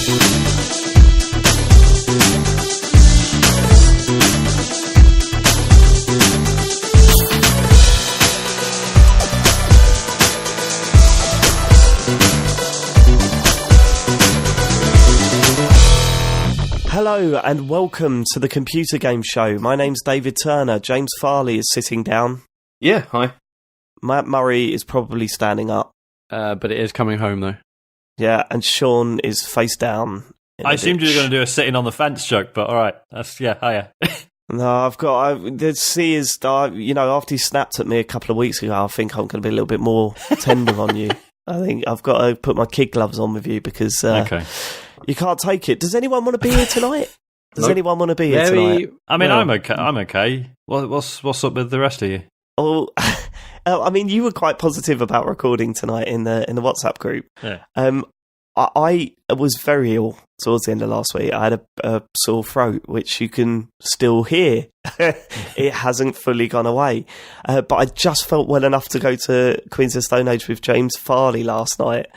Hello and welcome to the Computer Game Show. My name's David Turner. James Farley is sitting down. Yeah, hi. Matt Murray is probably standing up. But it is coming home, though. Yeah, and Sean is face down. I assumed you were going to do a sitting on the fence joke, but all right. Hiya. No, the C is, after he snapped at me a couple of weeks ago, I think I'm going to be a little bit more tender on you. I think I've got to put my kid gloves on with you because okay. You can't take it. Does anyone want to be here tonight? Does anyone want to be here tonight? I mean, I'm okay. What's up with the rest of you? Oh, I mean, you were quite positive about recording tonight in the WhatsApp group. Yeah. I was very ill towards the end of last week. I had a sore throat, which you can still hear. It hasn't fully gone away. But I just felt well enough to go to Queens of Stone Age with James Farley last night,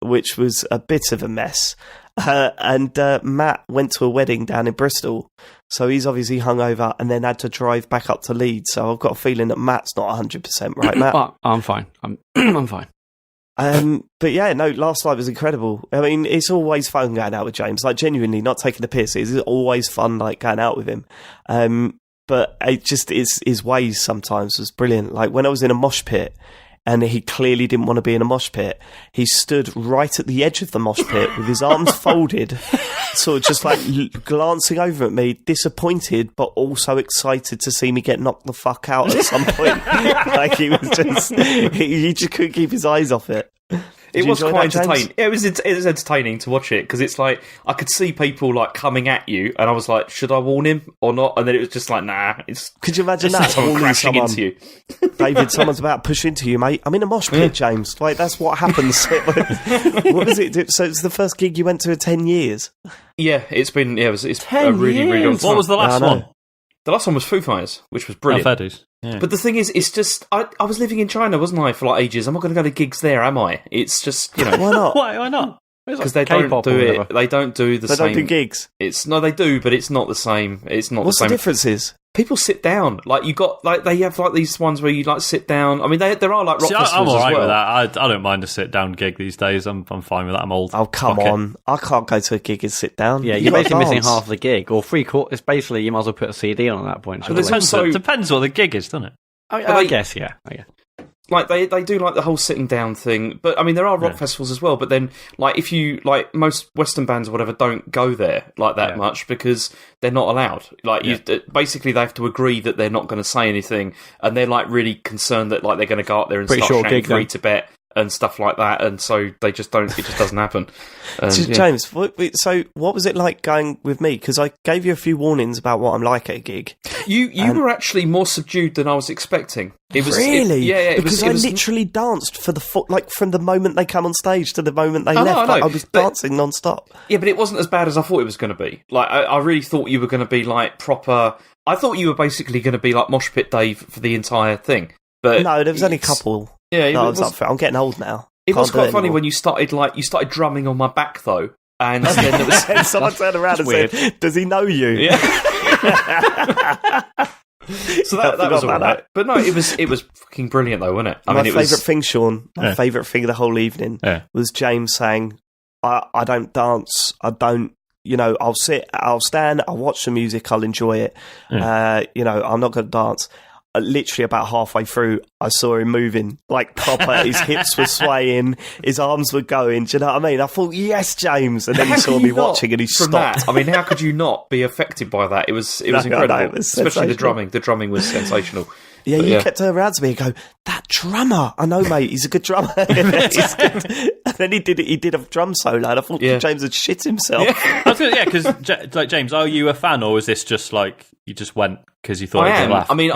which was a bit of a mess. And Matt went to a wedding down in Bristol, so he's obviously hungover and then had to drive back up to Leeds. So I've got a feeling that Matt's not 100%, right, Matt? I'm fine. I'm fine. But yeah, no, last night was incredible. I mean, it's always fun going out with James, like genuinely, not taking the piss. It's always fun, like going out with him. But it just his ways sometimes was brilliant. Like when I was in a mosh pit and he clearly didn't want to be in a mosh pit, he stood right at the edge of the mosh pit with his arms folded, sort of just like glancing over at me, disappointed, but also excited to see me get knocked the fuck out at some point. Like he was just, he just couldn't keep his eyes off it. It was quite entertaining. It was entertaining to watch it because it's like I could see people like coming at you, and I was like, should I warn him or not? And then it was just like, nah. Could you imagine that? Someone crashing into you, David. Someone's about to push into you, mate. I'm in a mosh pit, James. Like that's what happens. What is it? So it's the first gig you went to in 10 years. Yeah, it's been. Yeah, it's a really long time. What was the last one? The last one was Foo Fighters, which was brilliant. Yeah. But the thing is, it's just I was living in China, wasn't I, for like ages? I'm not going to go to gigs there, am I? It's just why not? Why not? Because they don't do it. They don't do the same. They don't do gigs. They do, but it's not the same. It's not What's the same. The differences? People sit down. Like you got like they have like these ones where you like sit down. I mean, there are like rock festivals I'm all right as well. with that. I don't mind a sit down gig these days. I'm fine with that. I'm old. Oh come on! I can't go to a gig and sit down. Yeah, you're basically missing half the gig or 3/4. It's basically you might as well put a CD on at that point. But it depends what the gig is, doesn't it? I guess, yeah. Like they do like the whole sitting down thing, but I mean there are rock festivals as well. But then like if you like most Western bands or whatever don't go there like that much because they're not allowed. Like basically they have to agree that they're not going to say anything, and they're like really concerned that like they're going to go up there and start shouting free Tibet and stuff like that, and so they just don't. It just doesn't happen. James, so what was it like going with me? Because I gave you a few warnings about what I'm like at a gig. You were actually more subdued than I was expecting. It was really, because I literally danced for like from the moment they come on stage to the moment they left. I was dancing non-stop. Yeah, but it wasn't as bad as I thought it was going to be. Like I really thought you were going to be like proper. I thought you were basically going to be like Mosh Pit Dave for the entire thing. But no, there was only a couple. Yeah, I was up for it. I'm getting old now. It was quite funny when you started drumming on my back though, and then there was someone turned around and said, "Does he know you?" Yeah. So that was all right. But no, it was fucking brilliant though, wasn't it? My favourite thing, Sean, my favourite thing of the whole evening was James saying, I don't dance, I don't, I'll sit, I'll stand, I'll watch the music, I'll enjoy it. I'm not going to dance. Literally about halfway through, I saw him moving like proper. His hips were swaying, his arms were going. Do you know what I mean? I thought, yes, James, and then he saw me watching, and he stopped. I mean, how could you not be affected by that? It was incredible, especially the drumming. The drumming was sensational. Yeah, you kept turning around to me and go, "That drummer, I know, mate. He's a good drummer." He's good. And then he did a drum solo, and I thought James had shit himself. Yeah, because like James, are you a fan, or was this just like you just went because you thought it would laugh? I mean,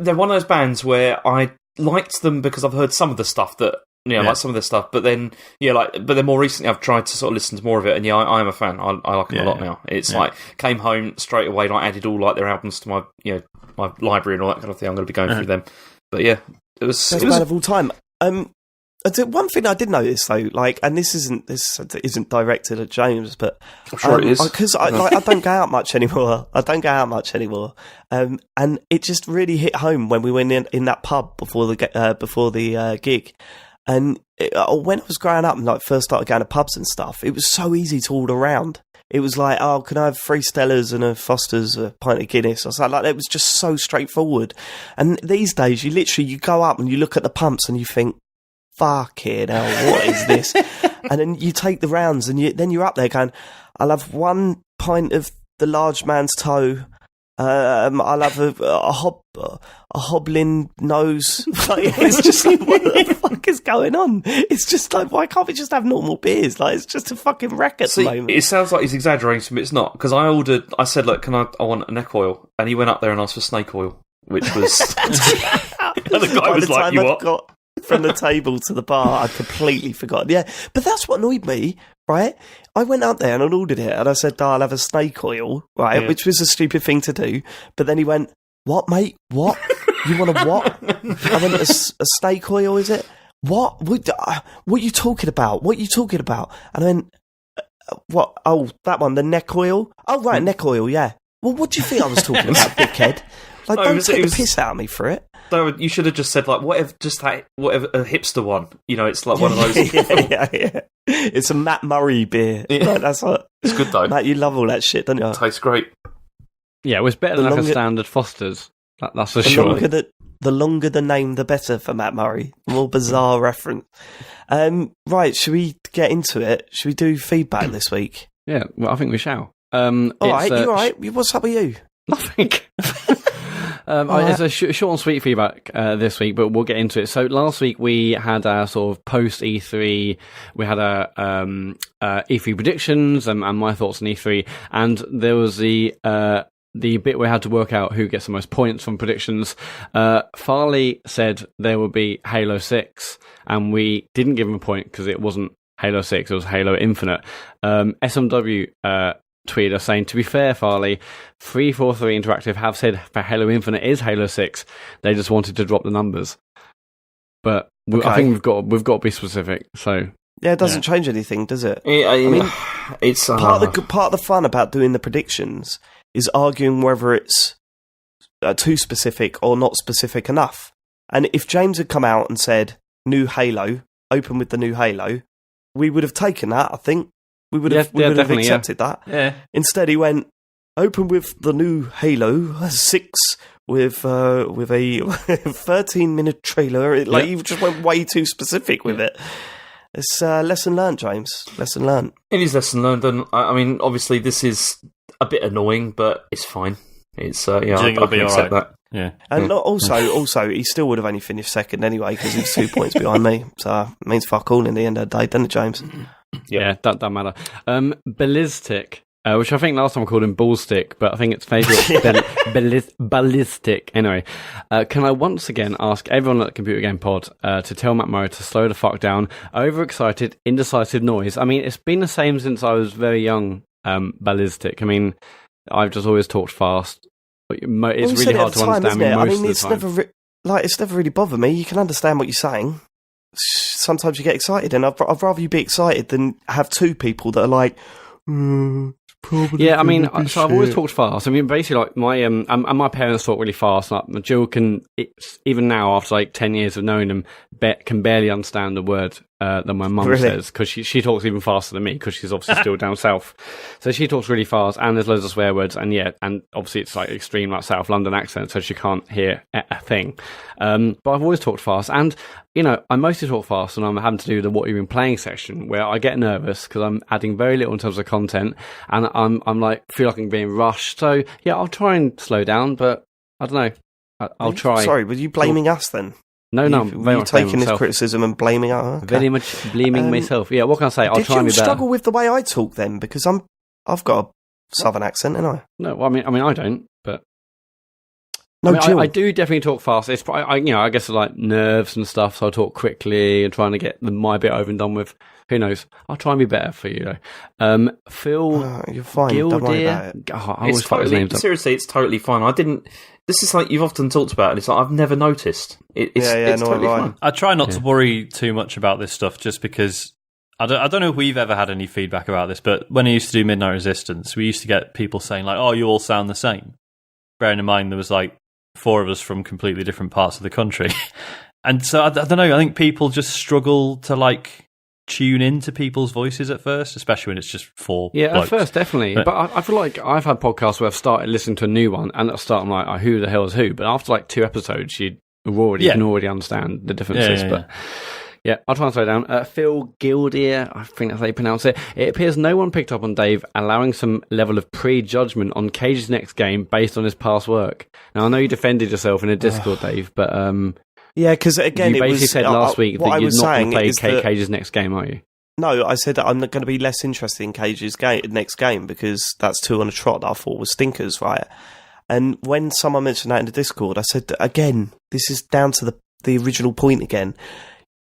they're one of those bands where I liked them because I've heard some of the stuff that. Like some of the stuff, but then more recently I've tried to sort of listen to more of it, and I am a fan. I like them a lot now. It's like came home straight away, like added all like their albums to my my library and all that kind of thing. I'm going to be going through them, but yeah, it was best band of all time. One thing I did notice though, like, and this isn't directed at James, but I'm sure it is, because I don't go out much anymore. And it just really hit home when we went in that pub before the gig. And when I was growing up and like first started going to pubs and stuff, it was so easy to order around. It was like, oh, can I have 3 Stellas and a Foster's, a pint of Guinness? I was like, it was just so straightforward. And these days, you go up and you look at the pumps and you think, fucking hell, what is this? And then you take the rounds and then you're up there going, I'll have 1 pint of the large man's toe. I'll have a hobbling nose. Like, it's just like, what the fuck is going on? It's just like, why can't we just have normal beers? Like, it's just a fucking wreck at the moment. It sounds like he's exaggerating, but it's not. Because I said, look, I want a neck oil, and he went up there and asked for snake oil, which was. And the guy was like, "You what?" Got from the table to the bar, I completely forgot. Yeah, but that's what annoyed me. Right, I went up there and I ordered it, and I said, I'll have a snake oil, right, which was a stupid thing to do. But then he went, what, mate? What? You want a what? I went, a snake oil, is it? What? What are you talking about? What are you talking about? And I went, what? Oh, that one, the neck oil? Oh, right, neck oil, yeah. Well, what do you think I was talking about, dickhead? Like, don't take the piss out of me for it. No, you should have just said, like, whatever a hipster one. You know, it's like one of those. yeah. It's a Matt Murray beer. Yeah. Like, that's what. It's good though. Matt, you love all that shit, don't you? It tastes great. Yeah, it was better than like a standard Foster's. That's for sure. The longer the name, the better for Matt Murray. More bizarre reference. Right, should we get into it? Should we do feedback this week? Yeah, well, I think we shall. All right, you all right? What's up with you? Nothing. It's a short and sweet feedback this week, but we'll get into it. So last week we had our sort of post E3. We had our E3 predictions and my thoughts on E3, and there was the bit we had to work out who gets the most points from predictions. Farley said there would be Halo 6, and we didn't give him a point because it wasn't Halo 6; it was Halo Infinite. SMW tweeted us saying, to be fair, Farley, 343 Interactive have said for Halo Infinite is Halo 6. They just wanted to drop the numbers. But I think we've got to be specific. So yeah, it doesn't change anything, does it? I mean, it's part of the fun about doing the predictions is arguing whether it's too specific or not specific enough. And if James had come out and said new Halo, open with the new Halo, we would have taken that, I think. We would have accepted that. Yeah. Instead, he went open with the new Halo 6 with a 13-minute trailer. You just went way too specific with it. It's lesson learned, James. Lesson learned. It is lesson learned, and I mean, obviously, this is a bit annoying, but it's fine. It's I can accept that. Yeah, and also, he still would have only finished second anyway because he's 2 points behind me. So it means fuck all in the end of the day, doesn't it, James? Yeah, that doesn't matter. Ballistic, which I think last time I called him Ballstick, but I think it's Ballistic. Anyway, can I once again ask everyone at the Computer Game Pod to tell Matt Murray to slow the fuck down? Overexcited, indecisive noise. I mean, it's been the same since I was very young, Ballistic. I mean, I've just always talked fast. It's really hard to understand me most of the time. It's never really bothered me. You can understand what you're saying. Sometimes you get excited, and I'd rather you be excited than have 2 people that are like, yeah, I mean, so I've always talked fast. I mean, basically, like my and my parents talk really fast. Like Jill even now after like 10 years of knowing them, can barely understand the word that my mum says because she talks even faster than me because she's obviously still down south. So she talks really fast, and there's loads of swear words, and obviously it's like extreme like South London accent, so she can't hear a thing. But I've always talked fast, and I mostly talk fast when I'm having to do the what you've been playing section, where I get nervous because I'm adding very little in terms of content, and I'm like feel like I'm being rushed. So yeah, I'll try and slow down, but I don't know. I'll try. Sorry, were you blaming us then? No, were you taking this criticism and blaming us? Okay. Very much blaming myself. Yeah, what can I say? I'll try and be better. Did you struggle with the way I talk then? Because I've got a southern accent, ain't I? No, well, I mean I don't, but I do definitely talk fast. It's I guess it's like nerves and stuff, so I talk quickly and trying to get my bit over and done with. Who knows? I'll try and be better for you, though. Phil, you're fine. Don't worry about it. I always fuck his names up. Seriously, it's totally fine. I didn't. This is like you've often talked about, and it's like I've never noticed. It's totally fine. I try not to worry too much about this stuff, just because I don't know if we've ever had any feedback about this, but when I used to do Midnight Resistance, we used to get people saying like, "Oh, you all sound the same." Bearing in mind there was like 4 of us from completely different parts of the country, and so I don't know. I think people just struggle to like tune into people's voices at first, especially when it's just 4 blokes. At first, definitely. But I feel like I've had podcasts where I've started listening to a new one, and at the start I'm like, oh, who the hell is who? But after like 2 episodes, you can already understand the differences. But yeah, I'll try and slow down. Phil Gildear, I think that's how you pronounce it. It appears no one picked up on Dave allowing some level of prejudgment on Cage's next game based on his past work. Now, I know you defended yourself in a Discord, Dave, but yeah, because again, you basically said last week that you're not going to play Cage's next game, are you? No, I said that I'm not going to be less interested in Cage's next game because that's 2 on a trot that I thought was stinkers, right? And when someone mentioned that in the Discord, I said, again, this is down to the original point again.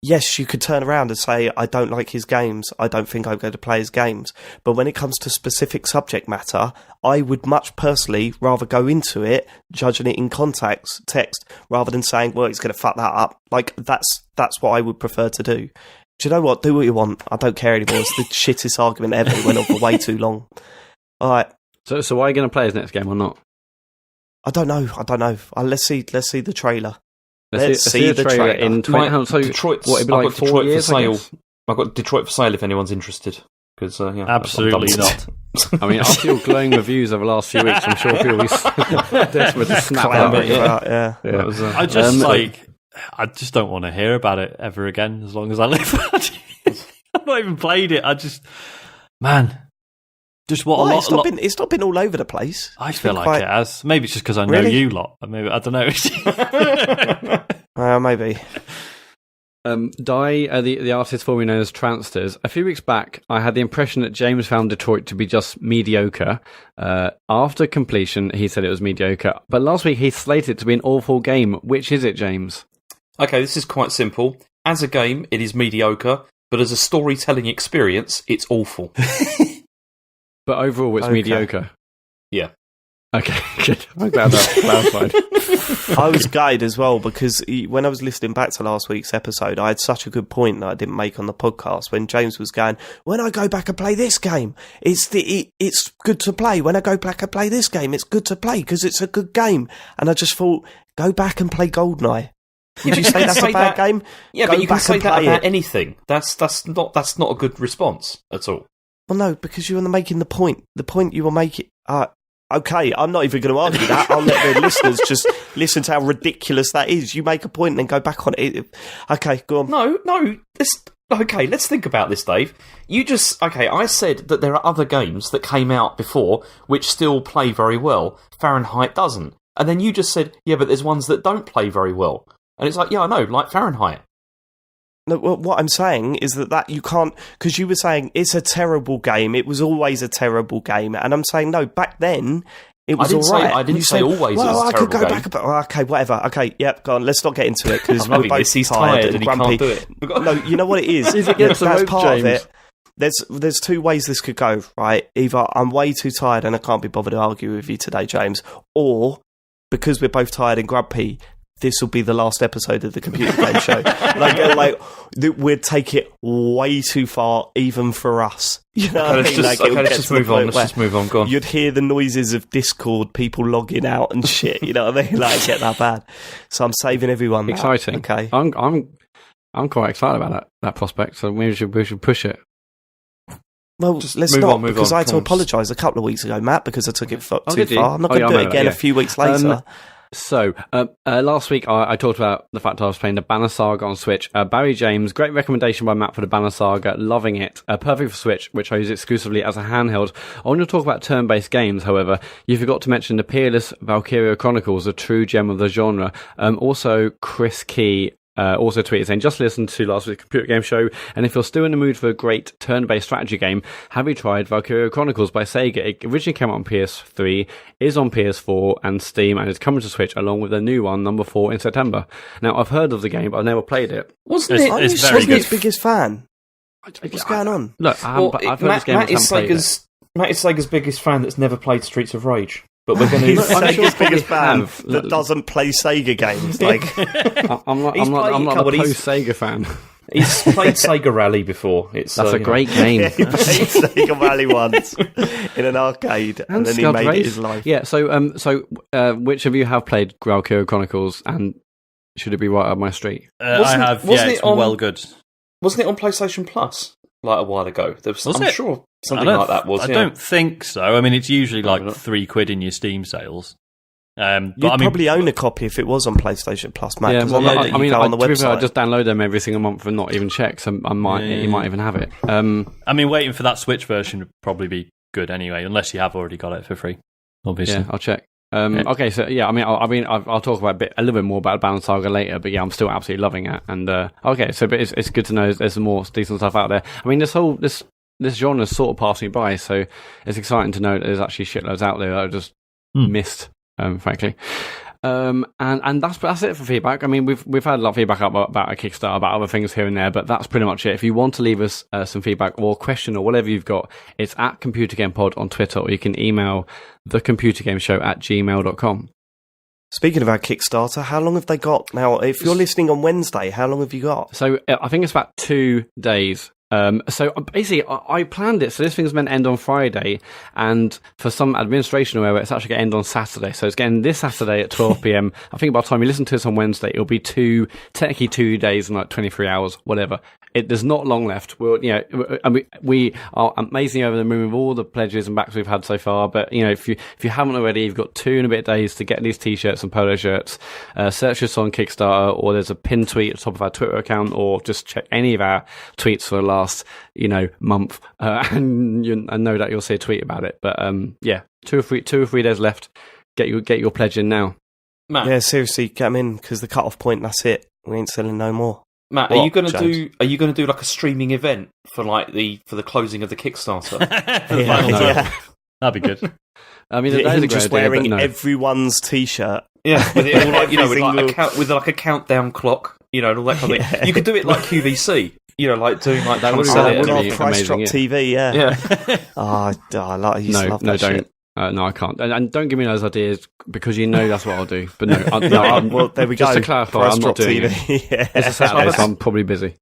Yes, you could turn around and say, I don't like his games, I don't think I'm going to play his games. But when it comes to specific subject matter, I would much personally rather go into it, judging it in text, rather than saying, well, he's going to fuck that up. Like, that's what I would prefer to do. Do you know what? Do what you want. I don't care anymore. It's the shittest argument ever. It went on for way too long. All right. So why are you going to play his next game or not? I don't know. Let's see the trailer. Let's see the trailer in 20... So Detroit's, what, it'd be like 4 years, for sale. I've got Detroit for sale if anyone's interested. Absolutely not. I mean, after your glowing reviews over the last few weeks, I'm sure people will be desperate to snap out. Yeah. That was, I just don't want to hear about it ever again as long as I live. I've not even played it. Just what a lot. It's not been all over the place. I feel like it has. Maybe it's just because I know you lot. Maybe I don't know. Maybe. The artist formerly known as Transters. A few weeks back, I had the impression that James found Detroit to be just mediocre. After completion, he said it was mediocre. But last week, he slated it to be an awful game. Which is it, James? Okay, this is quite simple. As a game, it is mediocre. But as a storytelling experience, it's awful. But overall, it's mediocre. Yeah. Okay, good. I'm glad that's clarified. I was gutted as well because when I was listening back to last week's episode, I had such a good point that I didn't make on the podcast when James was going, when I go back and play this game, it's good to play. When I go back and play this game, it's good to play because it's a good game. And I just thought, go back and play GoldenEye. Would you say that's a bad game? Yeah, go but you can say that about it. Anything. That's not a good response at all. Well, no, because you were making the point. The point you were making... okay, I'm not even going to argue that. I'll let the listeners just listen to how ridiculous that is. You make a point and then go back on it. Okay, go on. No. Okay, let's think about this, Dave. I said that there are other games that came out before which still play very well. Fahrenheit doesn't. And then you just said, yeah, but there's ones that don't play very well. And it's like, yeah, I know, like Fahrenheit. No, what I'm saying is that you can't, because you were saying it's a terrible game. It was always a terrible game, and I'm saying no. Back then, it was all right. I didn't say always. Well, it was a terrible game. Back. Okay, whatever. Okay, yep, go on. Let's not get into it because we're both he's tired and grumpy. He can't do it. No, you know what it is. That's part of it. There's 2 ways this could go. Right, either I'm way too tired and I can't be bothered to argue with you today, James, or because we're both tired and grumpy, this will be the last episode of the computer game show. We'd take it way too far, even for us. You know, let's just move on. Let's just move on. Go on. You'd hear the noises of Discord, people logging out and shit. You know what I mean? Like, get that bad. So I'm saving everyone. Exciting. Okay. I'm quite excited about that prospect. So maybe we should push it. Well, let's not, because I had to apologise a couple of weeks ago, Matt, because I took it too far. I'm not going to do it again a few weeks later. So, last week I talked about the fact I was playing the Banner Saga on Switch. Barry James, great recommendation by Matt for the Banner Saga, loving it. Perfect for Switch, which I use exclusively as a handheld. I want to talk about turn-based games, however. You forgot to mention the peerless Valkyria Chronicles, a true gem of the genre. Also, Chris Key also tweeted saying, just listen to last week's computer game show, and if you're still in the mood for a great turn-based strategy game, have you tried Valkyria Chronicles by Sega? It originally came out on PS3, is on PS4 and Steam, and is coming to Switch along with a new one, number 4, in September. Now, I've heard of the game, but I've never played it. Wasn't it? It's very good. His biggest fan. What's going on? Look, I've heard this game, Matt is Sega's biggest fan that's never played Streets of Rage. But we're going to. He's Sega's biggest fan that doesn't play Sega games. Like, I'm not a post-Sega fan. He's played Sega Rally before. That's a great game. Yeah, he played Sega Rally once in an arcade, and then he made it his life. Yeah. So, which of you have played Valkyria Chronicles, and should it be right up my street? I have. Yeah, it's well good. Wasn't it on PlayStation Plus like a while ago? I'm sure something like that was. I don't think so. I mean, it's usually like £3 in your Steam sales. You'd probably own a copy if it was on PlayStation Plus, Matt. Yeah, well, I mean, on the website. I just download them every single month and not even check. So you might even have it. I mean, waiting for that Switch version would probably be good anyway, unless you have already got it for free. Obviously, yeah, I'll check. Okay, so yeah, I'll talk about a little bit more about Bound Saga later, but yeah, I'm still absolutely loving it. And okay, so but it's good to know there's some more decent stuff out there. I mean, this genre sort of passed me by, so it's exciting to know that there's actually shitloads out there that I just missed, frankly. And that's it for feedback. I mean, we've had a lot of feedback about a Kickstarter, about other things here and there, but that's pretty much it. If you want to leave us some feedback or question or whatever you've got, it's at ComputerGamePod on Twitter, or you can email thecomputergameshow@gmail.com. Speaking of our Kickstarter, how long have they got now? If you're listening on Wednesday, how long have you got? So I think it's about 2 days. So basically, I planned it. So this thing's meant to end on Friday, and for some administration or whatever, it's actually going to end on Saturday. So it's getting this Saturday at 12 p.m. I think by the time you listen to this on Wednesday, it'll be technically 2 days and like 23 hours, whatever. There's not long left. We are amazingly over the moon with all the pledges and backs we've had so far. But if you haven't already, you've got 2 and a bit days to get these t-shirts and polo shirts. Search us on Kickstarter, or there's a pinned tweet at the top of our Twitter account, or just check any of our tweets for the last month, and know that you'll see a tweet about it. But 2 or 3 days left. Get your pledge in now, Matt. Yeah, seriously, get them in, because the cut-off point, that's it. We ain't selling no more. Matt, are you going to do like a streaming event for the closing of the Kickstarter? Yeah. That'd be good. I mean, that is a great just idea, wearing everyone's t-shirt. Yeah, with it all with a countdown clock, and all that kind of thing. You could do it like QVC. Like doing like that. Price Drop TV, yeah. I used to love that shit. No, I can't. And don't give me those ideas, because that's what I'll do. But no, well, there we just go. To clarify, Price I'm not doing TV. it. Yeah. It's a Saturday, so I'm probably busy.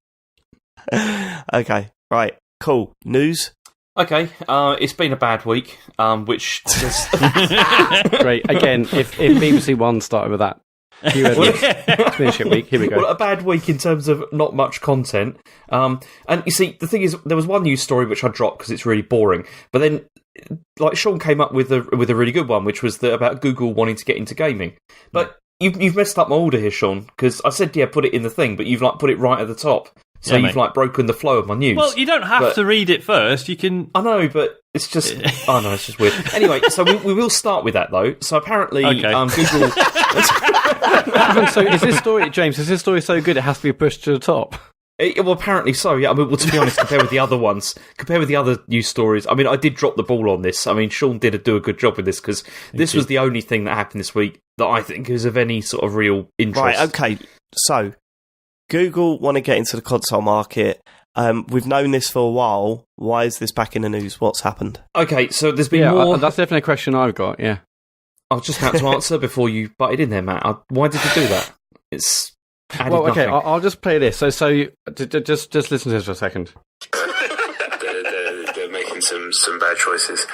Okay, right, cool. News? Okay, it's been a bad week, which just... Great. Again, if BBC One started with that. It's been a shit week. Here we go. Well, a bad week in terms of not much content. And you see, the thing is, there was one news story which I dropped because it's really boring. But then, like, Sean came up with a really good one, which was about Google wanting to get into gaming. But you've messed up my order here, Sean, because I said put it in the thing, but you've put it right at the top. So you've broken the flow of my news. Well, you don't have to read it first. You can. I know, but it's just. It's just weird. Anyway, so we will start with that though. So apparently, Google. So is this story, James? Is this story so good it has to be pushed to the top? Well, apparently so. Yeah. I mean, to be honest, compared with the other news stories, I mean, I did drop the ball on this. I mean, Sean did do a good job with this, because this was the only thing that happened this week that I think is of any sort of real interest. Right. Okay. So, Google want to get into the console market. We've known this for a while. Why is this back in the news? What's happened? Okay, so there's been more... that's definitely a question I've got, yeah. I was just about to answer before you butted in there, Matt. Why did you do that? It's well, okay, I'll just play this. So just listen to this for a second. They're making some bad choices.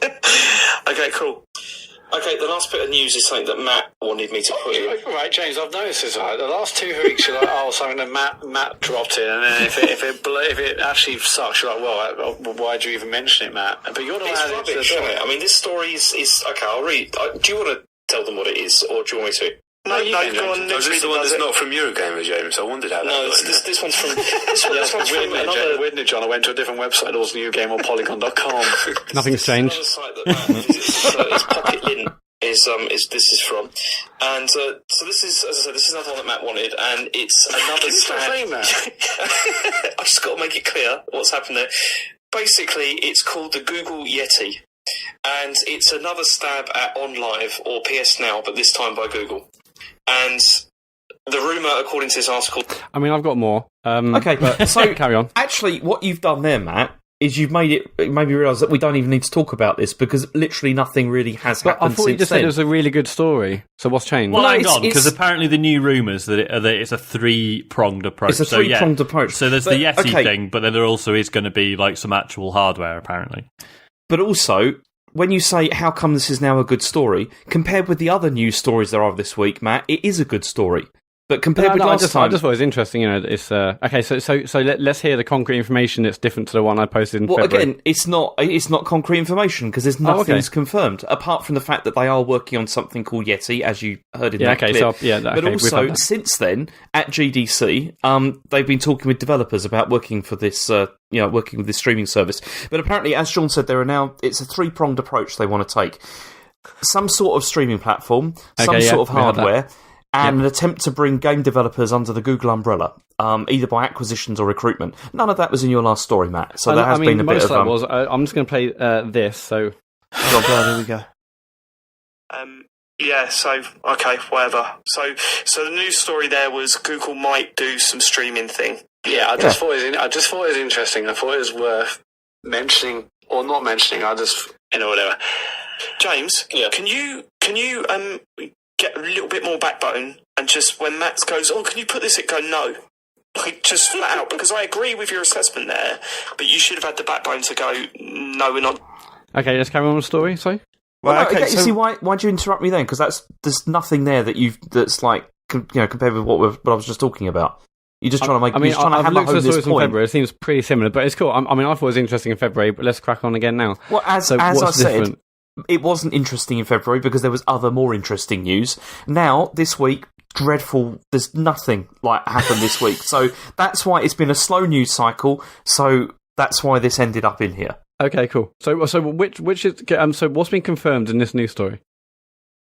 Okay, cool. Okay, the last bit of news is something that Matt wanted me to put in. Right, James, I've noticed this. The last 2 weeks, you're like, something that Matt dropped in, and then if it actually sucks, you're like, well, why do you even mention it, Matt? But you're not allowed to. Isn't it? I mean, this story is okay. I'll read. Do you want to tell them what it is, or do you want me to? No, go on. Is this the one that's not from Eurogamer, James? I wondered how that was. No, this one's from... This one's from another... Weird, John. I went to a different website, also Eurogamer or Polygon.com. Nothing's changed. It's Pocket Lint. is this is from, and so this is, as I said, this is another one that Matt wanted, and it's another stab. I just got to make it clear what's happened there. Basically, it's called the Google Yeti, and it's another stab at OnLive or PS Now, but this time by Google. And the rumour, according to this article... I mean, I've got more. Okay, but so carry on. Actually, what you've done there, Matt, is you've made me realise that we don't even need to talk about this because literally nothing really has happened I thought since you just then. said it was a really good story. So what's changed? Well, No, hang it's- on, because apparently the new rumours that it's a three-pronged approach. It's a three-pronged approach. So there's But, the Yeti okay. thing, but then there also is going to be like some actual hardware, apparently. But also, when you say, how come this is now a good story, compared with the other news stories there are this week, Matt, it is a good story. But compared with last time... I just thought it was interesting, you know, it's... okay, so let's hear the concrete information that's different to the one I posted in February. Again, it's not concrete information, because there's nothing's confirmed, apart from the fact that they are working on something called Yeti, as you heard in that clip. But also, since then, at GDC, they've been talking with developers about working for this... working with this streaming service. But apparently, as Sean said, it's a three-pronged approach they want to take. Some sort of streaming platform, some sort of hardware, and an attempt to bring game developers under the Google umbrella, either by acquisitions or recruitment. None of that was in your last story, Matt. So there has been a bit of... Most of that was... I'm just going to play this, so... Here we go. Yeah, so, okay, whatever. So the news story there was Google might do some streaming thing. Yeah, I just thought it was interesting. I thought it was worth mentioning or not mentioning. Whatever. James, can you get a little bit more backbone and just when Matt goes, oh, can you put this? It go no, like just flat out, because I agree with your assessment there, but you should have had the backbone to go no, we're not. Okay, let's carry on with the story. Sorry. You see, why'd you interrupt me then? Because there's nothing there that's like compared with what I was just talking about. You're just trying to make. I've looked at the stories in February. It seems pretty similar, but it's cool. I thought it was interesting in February, but let's crack on again now. Well, as I said, it wasn't interesting in February because there was other more interesting news. Now this week, dreadful. There's nothing like happened this week, so that's why it's been a slow news cycle. So that's why this ended up in here. Okay, cool. So which is so what's been confirmed in this news story?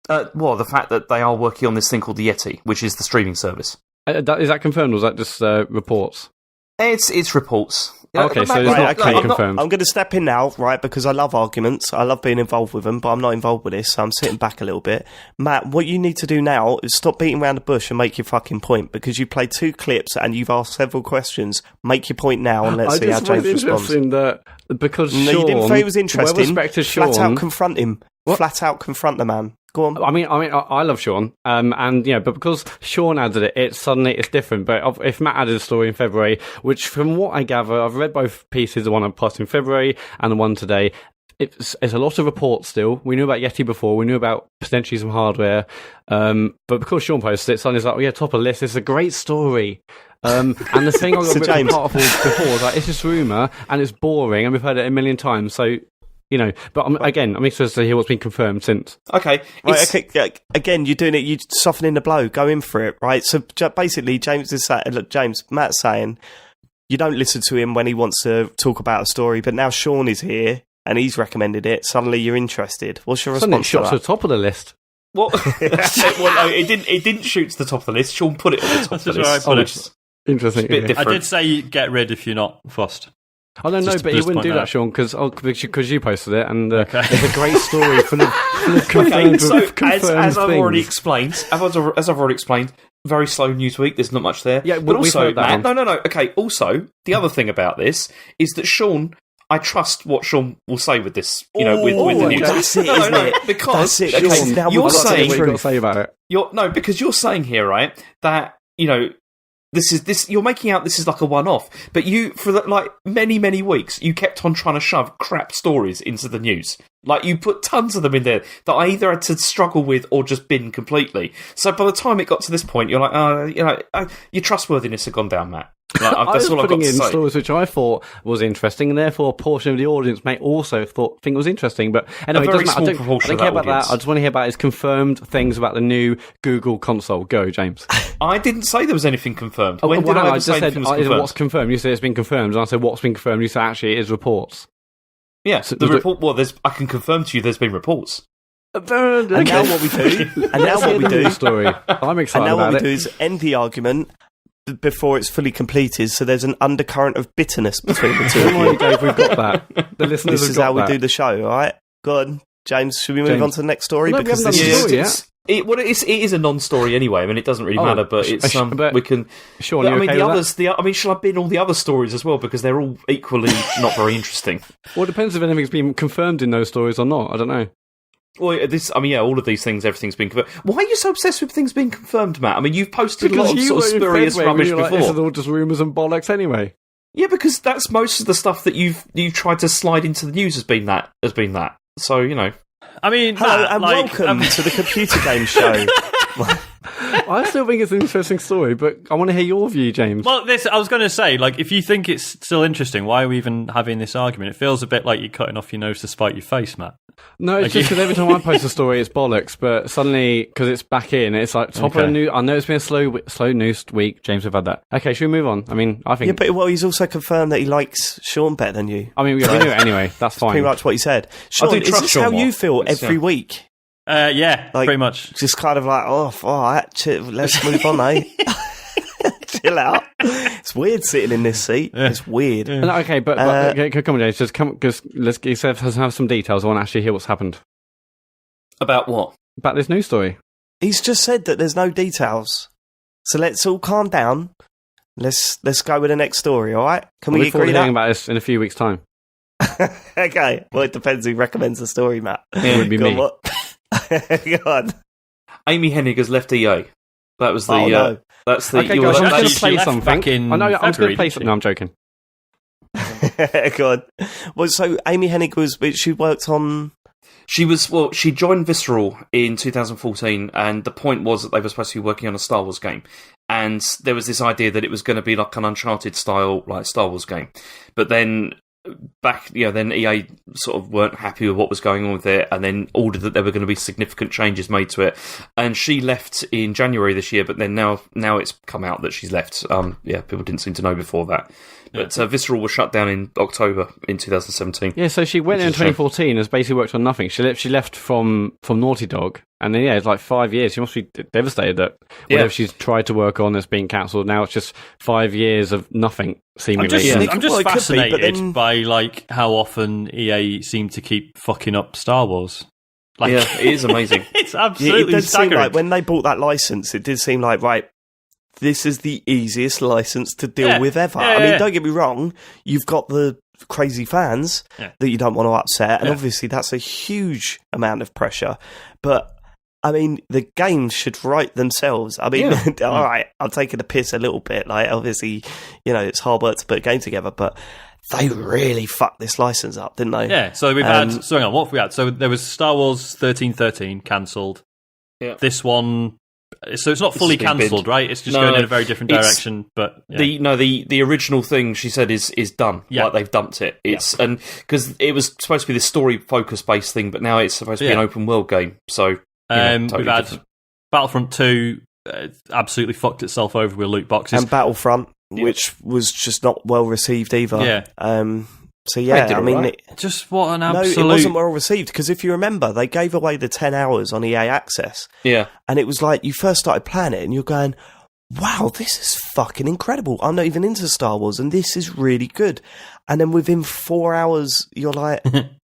Well, the fact that they are working on this thing called the Yeti, which is the streaming service. Is that confirmed, or is that just reports? It's reports. Okay, so it's not confirmed. I'm going to step in now, right, because I love arguments. I love being involved with them, but I'm not involved with this, so I'm sitting back a little bit. Matt, what you need to do now is stop beating around the bush and make your fucking point, because you played 2 clips and you've asked several questions. Make your point now, and let's see how James responds. Because Sean, you didn't say it was interesting. Sean, flat out confront him. What? Flat out confront the man. Go on. I mean, I love Sean, and but because Sean added it, it's different. But if Matt added a story in February, which from what I gather, I've read both pieces, the one I posted in February and the one today. It's a lot of reports still. We knew about Yeti before. We knew about potentially some hardware, but because Sean posted it, suddenly it's like, top of the list. It's a great story. And the thing I got a bit part of before was like, it's just rumour and it's boring, and we've heard it a million times. So. But I'm interested to hear what's been confirmed since. Okay. Right, okay. Again, you're doing it, you're softening the blow, go in for it, right? So basically, Matt's saying you don't listen to him when he wants to talk about a story, but now Sean is here and he's recommended it, suddenly you're interested. What's your response to that? To the top of the list. Well, it didn't shoot to the top of the list. Sean put it on the top of the list. Interesting. Different. I did say get rid if you're not fussed. I don't know, but he wouldn't do that, Sean, because you posted it, and it's a great story full of confirmed, as I've already explained, very slow news week. There's not much there. Yeah, but also, Matt, no. Okay. Also, the other thing about this is that Sean. I trust what Sean will say with this, with the news. That's it, isn't it? Because that's it, Sean, now you're saying what you've got to say about it. Because you're saying here, right, that this you're making out this is like a one-off, but you for many weeks you kept on trying to shove crap stories into the news. Like you put tons of them in there that I either had to struggle with or just bin completely. So by the time it got to this point, you're like, your trustworthiness had gone down, Matt. That's I was all I've got putting to in say. stories which I thought was interesting, and therefore a portion of the audience may also think it was interesting. But anyway, very I don't care about audience. that. I just want to hear about his confirmed things about the new Google console. Go, James. I didn't say there was anything confirmed. When did I ever say anything was confirmed? What's confirmed? You said it's been confirmed, and I said what's been confirmed. You said actually it is reports. Yeah, so the report. Well, I can confirm to you there's been reports. And now what we do, story. I'm excited and now about what we it. do is end the argument before it's fully completed, so there's an undercurrent of bitterness between the two of Come you. on, Dave, we've got that. The listeners This have is got how we that. do the show, all right? Go on, James, should we move on to the next story? Well, no, we haven't done this the is... story yet. It is a non-story anyway. I mean, it doesn't really matter, but it's we can. Sean, But, you I mean, okay the with others. I mean, shall I bin all the other stories as well because they're all equally not very interesting. Well, it depends if anything's been confirmed in those stories or not. I don't know. Well, all of these things, everything's been confirmed. Why are you so obsessed with things being confirmed, Matt? I mean, you've posted a lot of sort of spurious rubbish before. This is all just rumours and bollocks anyway. Yeah, because that's most of the stuff that you've tried to slide into the news has been that. So I mean, Hello, Matt, and welcome to the Computer Game Show. I still think it's an interesting story, but I want to hear your view, James. well, I was going to say, like, if you think it's still interesting, why are we even having this argument? It feels a bit like you're cutting off your nose to spite your face, Matt. No, it's just because every time I post a story, it's bollocks. But suddenly, because it's back in, it's like top of the news. I know it's been a slow news week. James, we've had that. Okay, should we move on? I mean, I think. Yeah, but he's also confirmed that he likes Sean better than you. I mean, we knew it anyway. That's fine. Pretty much what he said. Sean, do is trust this Sean how more. you feel every week? Yeah, Like, pretty much. Just kind of like, all right, let's move on, eh? Chill out. It's weird sitting in this seat. Yeah. It's weird. No, okay, but okay, come on, James. Let's have some details. I want to actually hear what's happened about what? about this news story. He's just said that there's no details. So let's all calm down. Let's go with the next story, all right? Can I we look forward agree to hearing that? about this in a few weeks' time. Okay. Well, it depends who recommends the story, Matt. It would be Go me. on, what? Go on. Amy Hennig has left EA. That was the. Oh, no. That's the. Okay, you guys, were- I'm that- going to she play left something. back in I know, I'm just going February, to play didn't something. she? No, I'm joking. Go on. Well, so Amy Hennig she worked on... She joined Visceral in 2014, and the point was that they were supposed to be working on a Star Wars game. And there was this idea that it was going to be like an Uncharted style, like Star Wars game. But then then EA sort of weren't happy with what was going on with it, and then ordered that there were going to be significant changes made to it. And she left in January this year, but then now it's come out that she's left. People didn't seem to know before that. But Visceral was shut down in October in 2017. Yeah, so she went in 2014 has basically worked on nothing. She left from Naughty Dog, and then it's like 5 years. She must be devastated that whatever she's tried to work on has been cancelled. Now it's just 5 years of nothing, seemingly. I'm just Well, it could be, but fascinated then- by like how often EA seem to keep fucking up Star Wars. Like, Yeah, it is amazing. It's It absolutely did seem staggering. like when they bought that license, it did seem like, right, this is the easiest license to deal with ever. I mean, don't get me wrong, you've got the crazy fans that you don't want to upset, and obviously that's a huge amount of pressure. But I mean, the games should write themselves. I mean, all right, I'm taking the piss a little bit. Like, obviously, it's hard work to put a game together, but they really fucked this license up, didn't they? Yeah, so we've had... So hang on, what have we had? So there was Star Wars 1313 cancelled. Yeah. This one... So it's not fully has been cancelled, binned. right? It's just going in a very different direction, but... Yeah. The original thing she said is done. Yeah. Like they've dumped it. And because it was supposed to be this story focus based thing, but now it's supposed to be an open world game. So totally we've had different. Battlefront 2 absolutely fucked itself over with loot boxes. And Battlefront, which was just not well received either. Yeah. So yeah, I mean, just what an no, absolute... it wasn't well received because if you remember, they gave away the 10 hours on EA Access. Yeah. And it was like you first started playing it and you're going, wow, this is fucking incredible. I'm not even into Star Wars and this is really good. And then within 4 hours, you're like,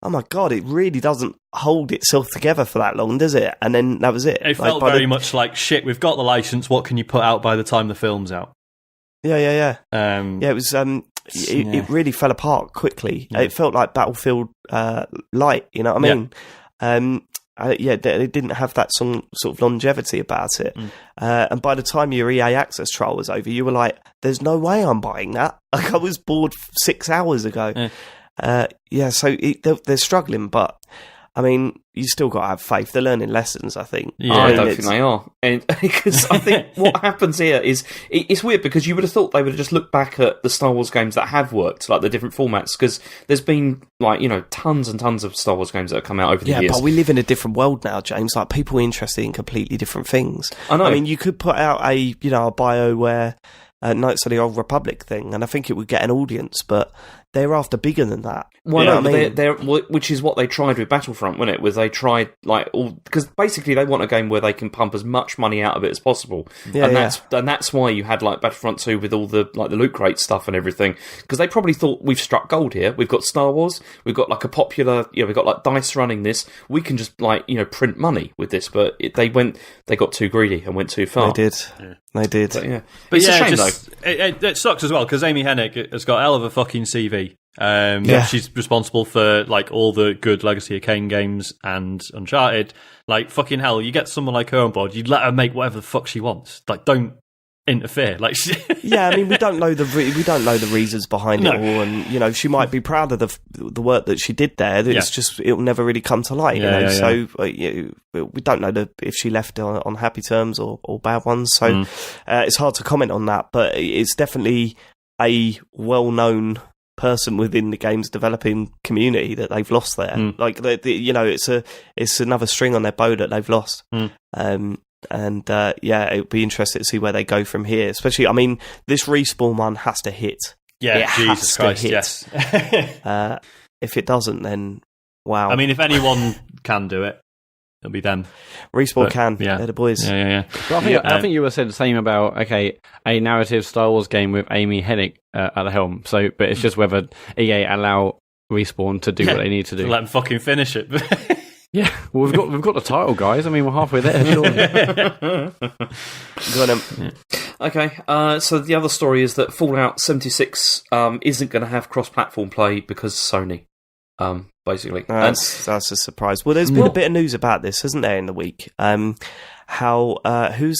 oh my God, it really doesn't hold itself together for that long, does it? And then that was it. It felt very much like, shit, we've got the license, what can you put out by the time the film's out? Yeah. It was... It really fell apart quickly. Yeah. It felt like Battlefield Light, you know what I mean? It didn't have that sort of longevity about it. And by the time your EA Access trial was over, you were like, there's no way I'm buying that. Like, I was bored 6 hours ago. So they're struggling, but I mean, you still got to have faith. They're learning lessons, I think. Yeah, I don't think they are. And because I think what happens here is it's weird because you would have thought they would have just looked back at the Star Wars games that have worked, like the different formats, because there's been tons and tons of Star Wars games that have come out over the years. Yeah, but we live in a different world now, James. Like, people are interested in completely different things. I know. I mean, you could put out a BioWare Knights of the Old Republic thing, and I think it would get an audience, but they're after bigger than that. Well, You know no, what I mean? they're, which is what they tried with Battlefront, wasn't it? Was they tried because basically they want a game where they can pump as much money out of it as possible, and that's why you had like Battlefront 2 with all the the loot crate stuff and everything, because they probably thought we've struck gold here. We've got Star Wars, we've got like a popular, we've got like DICE running this. We can just print money with this, but they got too greedy and went too far. They did. But it's a shame though. It sucks as well because Amy Hennig has got a hell of a fucking CV. She's responsible for like all the good Legacy of Kain games and Uncharted. Like fucking hell, you get someone like her on board, you'd let her make whatever the fuck she wants. Like, don't interfere. Like, yeah, I mean, we don't know the reasons behind it all, and she might be proud of the work that she did there. It's just it'll never really come to light. So we don't know if she left on happy terms or bad ones. So it's hard to comment on that, but it's definitely a well-known person within the games developing community that they've lost there. Like, it's another string on their bow that they've lost. It would be interesting to see where they go from here. Especially, I mean, this Respawn one has to hit. Yeah, Jesus Christ, yes. If it doesn't, then wow. I mean, if anyone can do it, it'll be them. Respawn can. Yeah. They're the boys. Yeah. But I think you were saying the same about, a narrative Star Wars game with Amy Hennig at the helm. So, but it's just whether EA allow Respawn to do what they need to do. Let them fucking finish it. Yeah, well, we've got the title, guys. I mean, we're halfway there, surely. Okay, so the other story is that Fallout 76 isn't going to have cross-platform play because Sony, basically. That's a surprise. Well, there's been a bit of news about this, hasn't there, in the week? Who's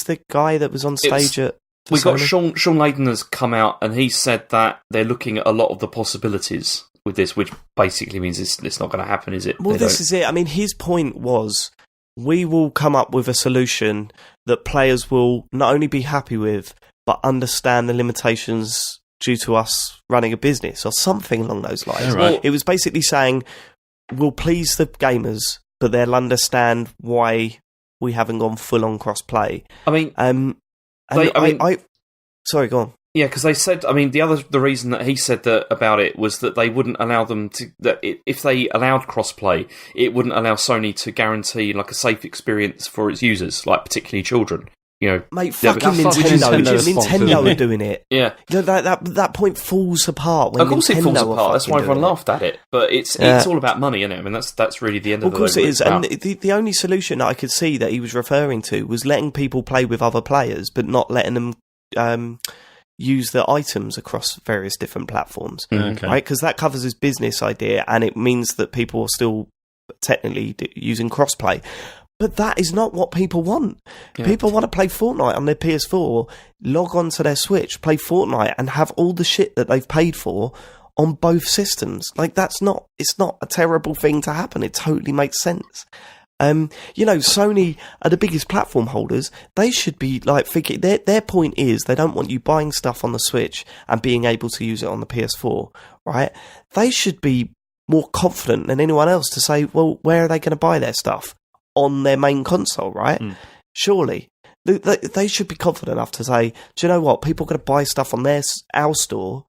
the guy that was on stage at... We got Sean Layden has come out, and he said that they're looking at a lot of the possibilities with this, which basically means it's not going to happen, is it? Well, this is it. I mean, his point was, we will come up with a solution that players will not only be happy with, but understand the limitations due to us running a business, or something along those lines. Yeah, right. It was basically saying, we'll please the gamers, but they'll understand why we haven't gone full-on cross-play. I mean... Sorry, go on. Yeah, because they said, I mean, the reason that he said that about it was that they wouldn't allow them to, if they allowed crossplay, it wouldn't allow Sony to guarantee like a safe experience for its users, like particularly children. Mate, fucking Nintendo are doing it. Yeah, that point falls apart. When of course, Nintendo it falls apart. That's why everyone laughed laughed at it. But it's all about money, isn't it? I mean, that's really the end of the day. Of course it is. And the only solution that I could see that he was referring to was letting people play with other players, but not letting them use the items across various different platforms, right? Because that covers his business idea, and it means that people are still technically using crossplay. But that is not what people want. Yeah. People want to play Fortnite on their PS4, log on to their Switch, play Fortnite, and have all the shit that they've paid for on both systems. Like, it's not a terrible thing to happen. It totally makes sense. Sony are the biggest platform holders. They should be like thinking, their point is they don't want you buying stuff on the Switch and being able to use it on the PS4, right? They should be more confident than anyone else to say, well, where are they going to buy their stuff? On their main console, right? Surely. They should be confident enough to say, do you know what? People are going to buy stuff on our store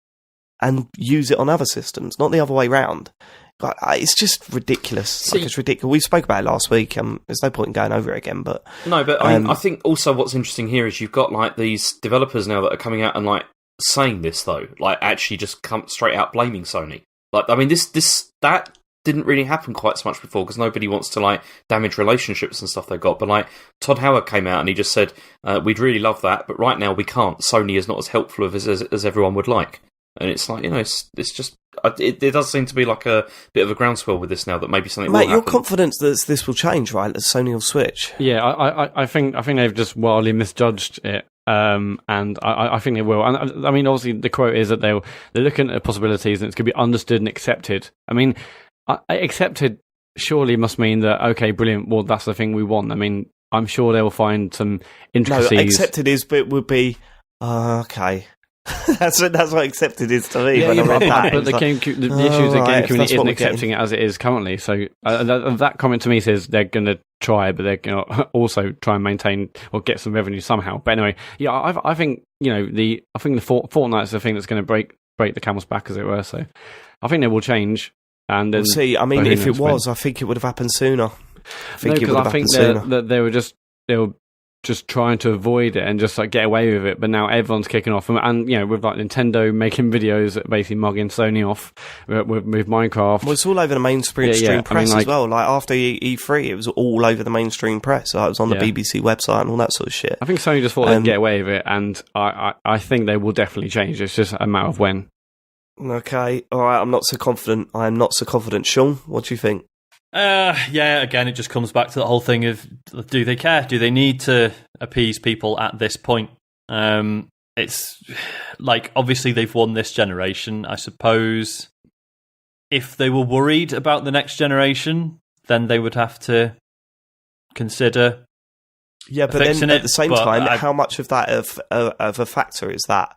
and use it on other systems, not the other way around. It's just ridiculous. It's ridiculous. We spoke about it last week. There's no point in going over it again. But no, but I think also what's interesting here is you've got like these developers now that are coming out and like saying this though, like actually just come straight out blaming Sony. Like, I mean, that didn't really happen quite so much before because nobody wants to like damage relationships and stuff they've got. But like Todd Howard came out and he just said, "We'd really love that, but right now we can't. Sony is not as helpful as everyone would like." And it's like, it's just it does seem to be like a bit of a groundswell with this now that maybe something. Mate, will you're happen. confident that this will change, right? That Sony will switch. Yeah, I think they've just wildly misjudged it. And I think they will. And I mean, obviously, the quote is that they're looking at possibilities and it's going to be understood and accepted. I mean, accepted surely must mean that, okay, brilliant. Well, that's the thing we want. I mean, I'm sure they'll find some intricacies. No, accepted would be okay. that's what accepted is to me. But the issue is the game community isn't accepting it as it is currently. So that comment to me says they're going to try, but they're going to also try and maintain or get some revenue somehow. But anyway, yeah, I think the Fortnite's the thing that's going to break the camel's back, as it were. So I think they will change. And then, we'll see. I mean, if it was, I think it would have happened sooner. I think they were just trying to avoid it and just like get away with it, but now everyone's kicking off, and with like Nintendo making videos that basically mugging Sony off with Minecraft. Well, it's all over the mainstream press as well. Like after E3, it was all over the mainstream press. Like, it was on the BBC website and all that sort of shit. I think Sony just thought they'd get away with it, and I think they will definitely change. It's just a matter of when. Okay, all right. I'm not so confident. Sean, what do you think? Again, it just comes back to the whole thing of, do they care? Do they need to appease people at this point? It's like, obviously they've won this generation. I suppose if they were worried about the next generation, then they would have to consider but then at the same time, how much of that of a factor is that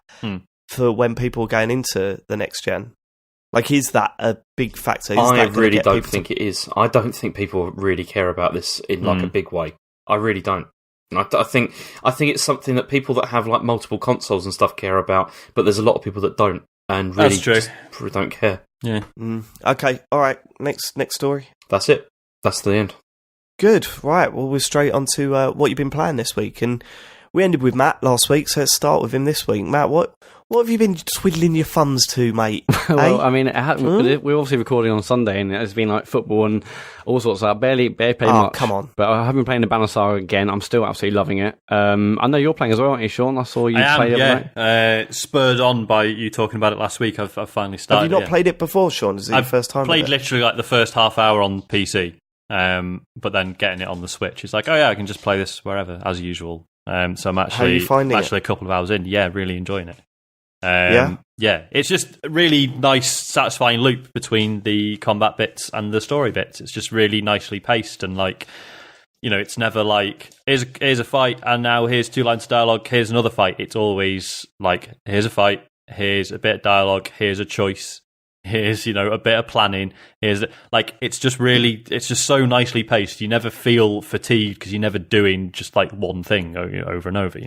for when people are going into the next gen? Like, is that a big factor? I really don't think it is. I don't think people really care about this in like a big way. I really don't. I think it's something that people that have like multiple consoles and stuff care about, but there's a lot of people that don't, and really just don't care. Yeah. Okay. All right. Next story. That's it. That's the end. Good. Right. Well, we're straight on to what you've been playing this week, and we ended with Matt last week, so let's start with him this week. Matt, what have you been twiddling your thumbs to, mate? Well, I mean, we're obviously recording on Sunday, and it's been like football and all sorts. I barely played much. Come on. But I have been playing the Banner Saga again. I'm still absolutely loving it. I know you're playing as well, aren't you, Sean? I saw you play it. Spurred on by you talking about it last week, I've finally started. Have you not played it before, Sean? Is it your first time? I played literally like the first half hour on PC, but then getting it on the Switch, it's like, oh yeah, I can just play this wherever, as usual. So I'm actually a couple of hours in. Yeah, really enjoying it. It's just a really nice, satisfying loop between the combat bits and the story bits. It's just really nicely paced, and like, it's never like here's a fight and now here's 2 lines of dialogue, here's another fight. It's always like, here's a fight, here's a bit of dialogue, here's a choice, here's a bit of planning, here's like, it's just so nicely paced. You never feel fatigued because you're never doing just like one thing over and over.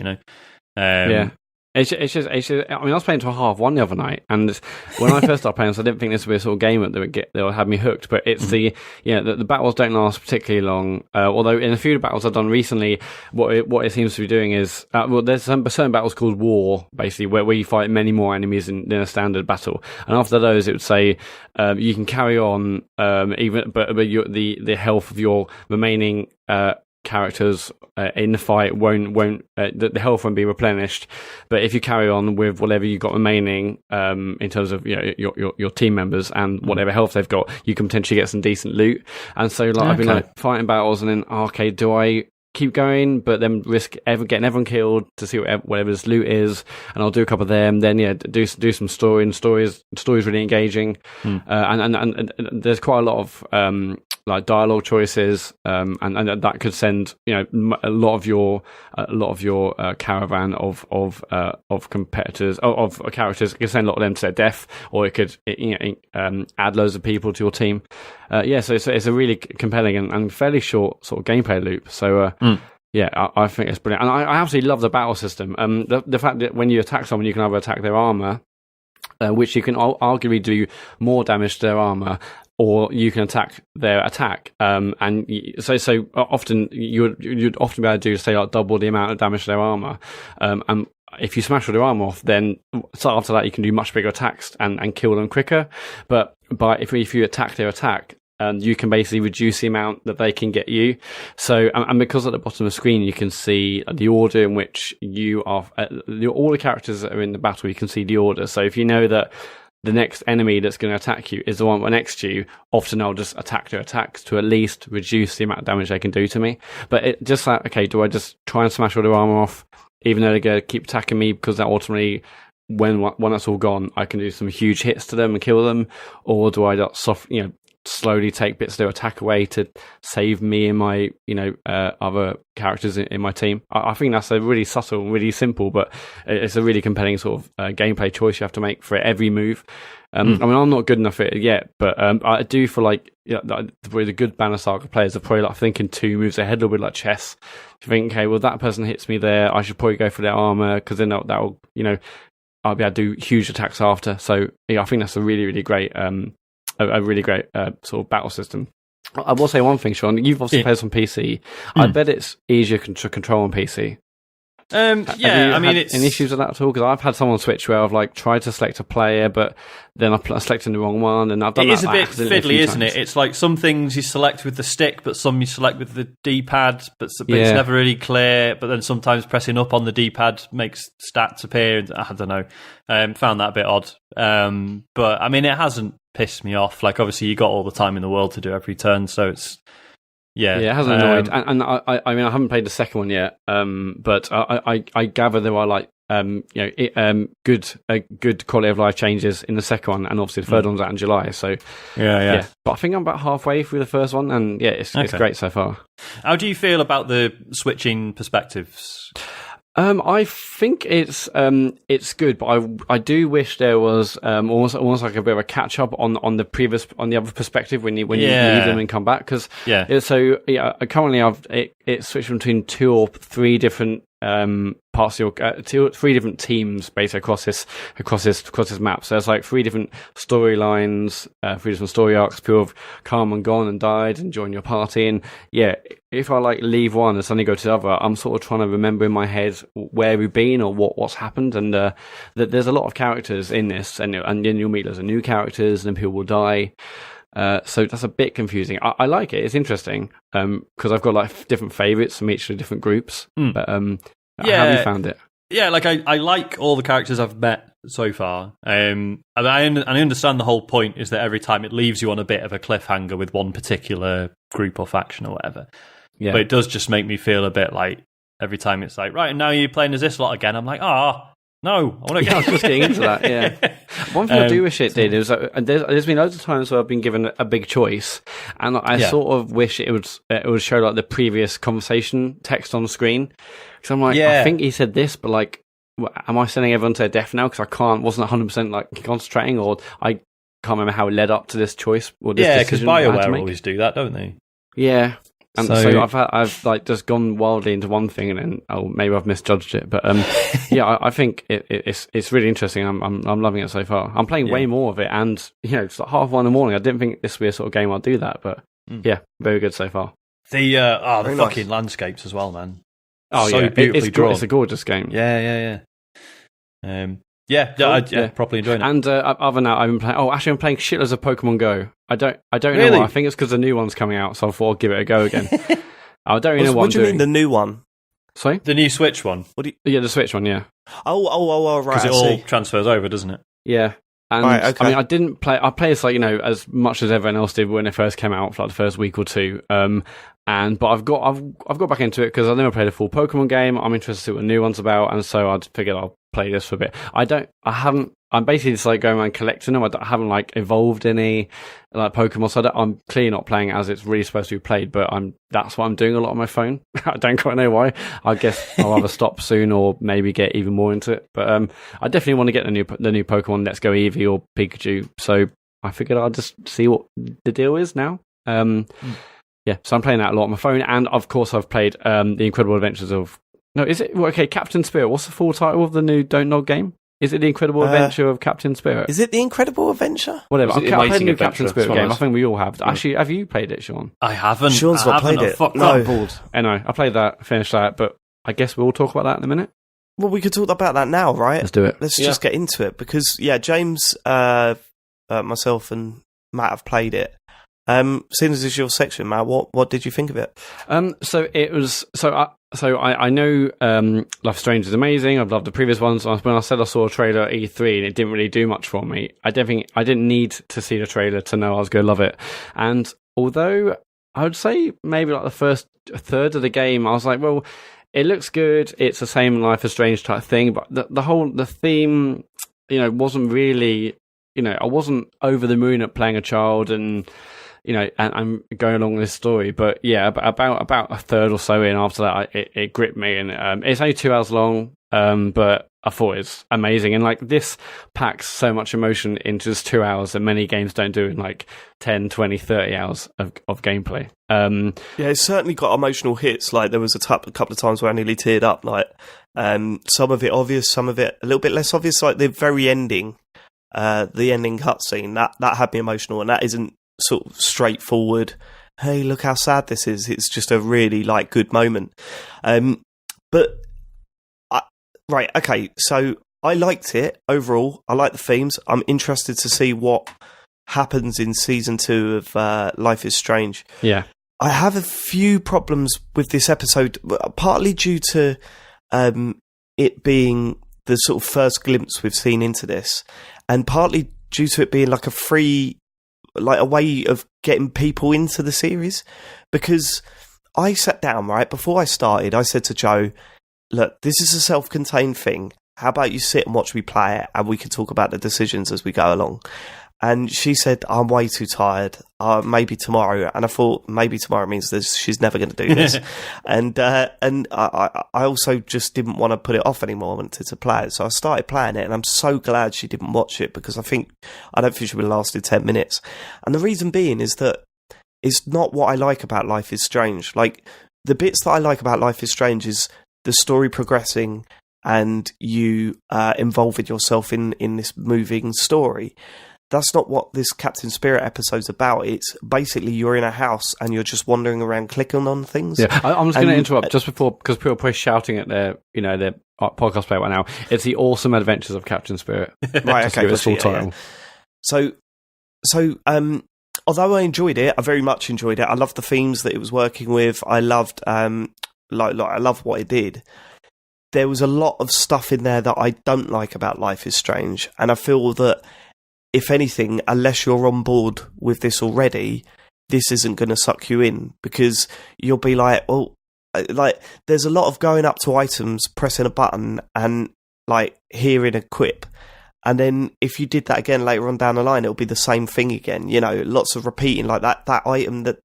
It's just. I mean, I was playing to a half one the other night, and when I first started playing, so I didn't think this would be a sort of game that would have me hooked. But it's the battles don't last particularly long. Although in a few of the battles I've done recently, what it seems to be doing is there's certain battles called War, basically where you fight many more enemies in a standard battle, and after those it would say you can carry on but the health of your remaining characters in the fight won't the health won't be replenished, but if you carry on with whatever you've got remaining in terms of your team members and whatever health they've got, you can potentially get some decent loot. And so I've been like fighting battles, and then do I keep going but then risk getting everyone killed to see whatever this loot is, and I'll do a couple of them, then do some story, and story's really engaging. And there's quite a lot of like dialogue choices, and that could send a lot of your caravan of competitors of characters. It could send a lot of them to their death, or it could add loads of people to your team. So it's a really compelling and fairly short sort of gameplay loop. So I think it's brilliant, and I absolutely love the battle system. The fact that when you attack someone, you can either attack their armor, which you can arguably do more damage to their armor, or you can attack their attack. And so often you'd often be able to do, say, like double the amount of damage to their armor. And if you smash all their armor off, then after that you can do much bigger attacks and kill them quicker. But if you attack their attack, you can basically reduce the amount that they can get you. So, and because at the bottom of the screen you can see the order in which you are, all the characters that are in the battle, you can see the order. So if you know that the next enemy that's going to attack you is the one next to you, often I'll just attack their attacks to at least reduce the amount of damage they can do to me. But it just like, okay, do I just try and smash all their armor off, even though they're going to keep attacking me, because that ultimately, when that's all gone, I can do some huge hits to them and kill them? Or do I just slowly take bits of their attack away to save me and my other characters in my team. I think that's a really subtle, really simple, but it's a really compelling sort of gameplay choice you have to make for every move. I mean, I'm not good enough at it yet, but I do feel like probably the good Banner Saga players are probably like thinking 2 moves ahead, a little bit like chess. You think, okay, well, that person hits me there, I should probably go for their armor, because then that'll I'll be able to do huge attacks after. So I think that's a really, really great, a really great sort of battle system. I will say one thing, Sean. You've obviously played on PC. I bet it's easier to control on PC. Have you had any issues with that at all? Because I've had someone Switch where I've like tried to select a player, but then I selected the wrong one, and I've done that. It is a bit fiddly, isn't it? It's like some things you select with the stick, but some you select with the D-pad, but it's never really clear. But then sometimes pressing up on the D-pad makes stats appear. I don't know. Found that a bit odd. But I mean, it hasn't pissed me off. Like, obviously, you got all the time in the world to do every turn, so it's. Yeah, it hasn't annoyed, and I mean I haven't played the second one yet, but I gather there are like good quality of life changes in the second one, and obviously the third one's out in July. So yeah. But I think I'm about halfway through the first one, and it's great so far. How do you feel about the switching perspectives? I think it's good, but I do wish there was almost like a bit of a catch up on the other perspective when you leave them and come back, because currently it's switched between 2 or 3 different parts of your 3 different teams basically across this map. So there's like 3 different storylines, 3 different story arcs. People have come and gone and died and joined your party, and if I like leave one and suddenly go to the other, I'm sort of trying to remember in my head where we've been or what's happened. And that there's a lot of characters in this, and then you'll meet loads of new characters, and then people will die. So that's a bit confusing. I like it. It's interesting because I've got like different favourites from each of the different groups. But how have you found it? Yeah, like I like all the characters I've met so far. And I understand the whole point is that every time it leaves you on a bit of a cliffhanger with one particular group or faction or whatever. Yeah. But it does just make me feel a bit like every time it's like, right, and now you're playing as this lot again. I'm like, no, I want to get. I was just getting into that. Yeah. One thing I do wish it did is there's been loads of times where I've been given a big choice, and I sort of wish it would show like the previous conversation text on the screen. Because I'm like, I think he said this, but like, am I sending everyone to their death now? Because I wasn't 100% like concentrating, or I can't remember how it led up to this choice or this decision. Yeah, because BioWare always do that, don't they? Yeah. And so I've like just gone wildly into one thing, and then maybe I've misjudged it. But I think it's really interesting. I'm loving it so far. I'm playing way more of it, and it's like 1:30 in the morning. I didn't think this would be a sort of game I'd do that, but very good so far. The fucking landscapes as well, man. Oh so beautifully drawn. It's a gorgeous game. Yeah. Properly enjoying it. And other than that, I've been playing. Oh, actually, I'm playing shitloads of Pokemon Go. I don't really? know why. I think it's because the new one's coming out, so I thought I'd give it a go again. I don't really know what I'm doing. What do you mean the new one? Sorry, the new Switch one. Yeah, the Switch one. Yeah. Oh, right. Because it all transfers over, doesn't it? Yeah. And right, okay. I mean, I didn't play. I played this like as much as everyone else did when it first came out for like the first week or two. But I've got back into it because I've never played a full Pokemon game. I'm interested to see what the new one's about, and so I figured I'll play this for a bit. I'm basically just like going around collecting them. I haven't like evolved any like Pokemon, so I'm clearly not playing it as it's really supposed to be played. But that's what I'm doing a lot on my phone. I don't quite know why. I guess I'll either stop soon or maybe get even more into it. But I definitely want to get the new Pokemon Let's Go Eevee or Pikachu. So I figured I'll just see what the deal is now. Yeah, so I'm playing that a lot on my phone, and of course I've played The Incredible Adventures of. No, is it Captain Spirit? What's the full title of the new Don't Nod game? Is it The Incredible Adventure of Captain Spirit? Is it The Incredible Adventure? Whatever. I've played the new Captain Spirit game. I think we all have. Actually, have you played it, Sean? I haven't. Sean's not played it. No. Bored. Anyway, I played that, finished that, but I guess we'll talk about that in a minute. Well, we could talk about that now, right? Let's do it. Let's just get into it, because, James, myself and Matt have played it. Seeing as it's your section, Matt, what did you think of it? I know Life is Strange is amazing. I've loved the previous ones. When I said I saw a trailer at E3 and it didn't really do much for me, I didn't need to see the trailer to know I was going to love it. And although I would say maybe like the first third of the game, I was like, well, it looks good. It's the same Life is Strange type thing, but the theme, wasn't really, I wasn't over the moon at playing a child and and I'm going along this story. But yeah, about a third or so in after that, it gripped me, and it's only 2 hours long, but I thought it's amazing. And like this packs so much emotion into just 2 hours that many games don't do in like 10, 20, 30 hours of gameplay. Yeah, it's certainly got emotional hits. Like there was a couple of times where I nearly teared up. Like some of it obvious, some of it a little bit less obvious. Like the very ending, the ending cutscene, that had me emotional, and that isn't sort of straightforward. Hey, look how sad this is. It's just a really like good moment. But right, okay, so I liked it overall. I like the themes. I'm interested to see what happens in season 2 of Life is Strange. Yeah. I have a few problems with this episode, partly due to it being the sort of first glimpse we've seen into this, and partly due to it being like a way of getting people into the series. Because I sat down, right, before I started, I said to Joe, look, this is a self-contained thing. How about you sit and watch me play it, and we can talk about the decisions as we go along. And she said, I'm way too tired. Maybe tomorrow. And I thought, maybe tomorrow means that she's never going to do this. and I also just didn't want to put it off anymore. I wanted to play it. So I started playing it, and I'm so glad she didn't watch it, because I don't think she would have lasted 10 minutes. And the reason being is that it's not what I like about Life is Strange. Like, the bits that I like about Life is Strange is the story progressing and you involving yourself in this moving story. That's not what this Captain Spirit episode's about. It's basically you're in a house and you're just wandering around clicking on things. Yeah, I'm just going to interrupt just before, because people are probably shouting at their podcast player right now. It's the Awesome Adventures of Captain Spirit. Right, okay. Give it full title. So, although I enjoyed it, I very much enjoyed it. I loved the themes that it was working with. I loved, I love what it did. There was a lot of stuff in there that I don't like about Life is Strange, and I feel that, if anything, unless you're on board with this already, this isn't going to suck you in, because you'll be like, well, like, there's a lot of going up to items, pressing a button, and like hearing a quip. And then if you did that again later on down the line, it'll be the same thing again. Lots of repeating, like that item that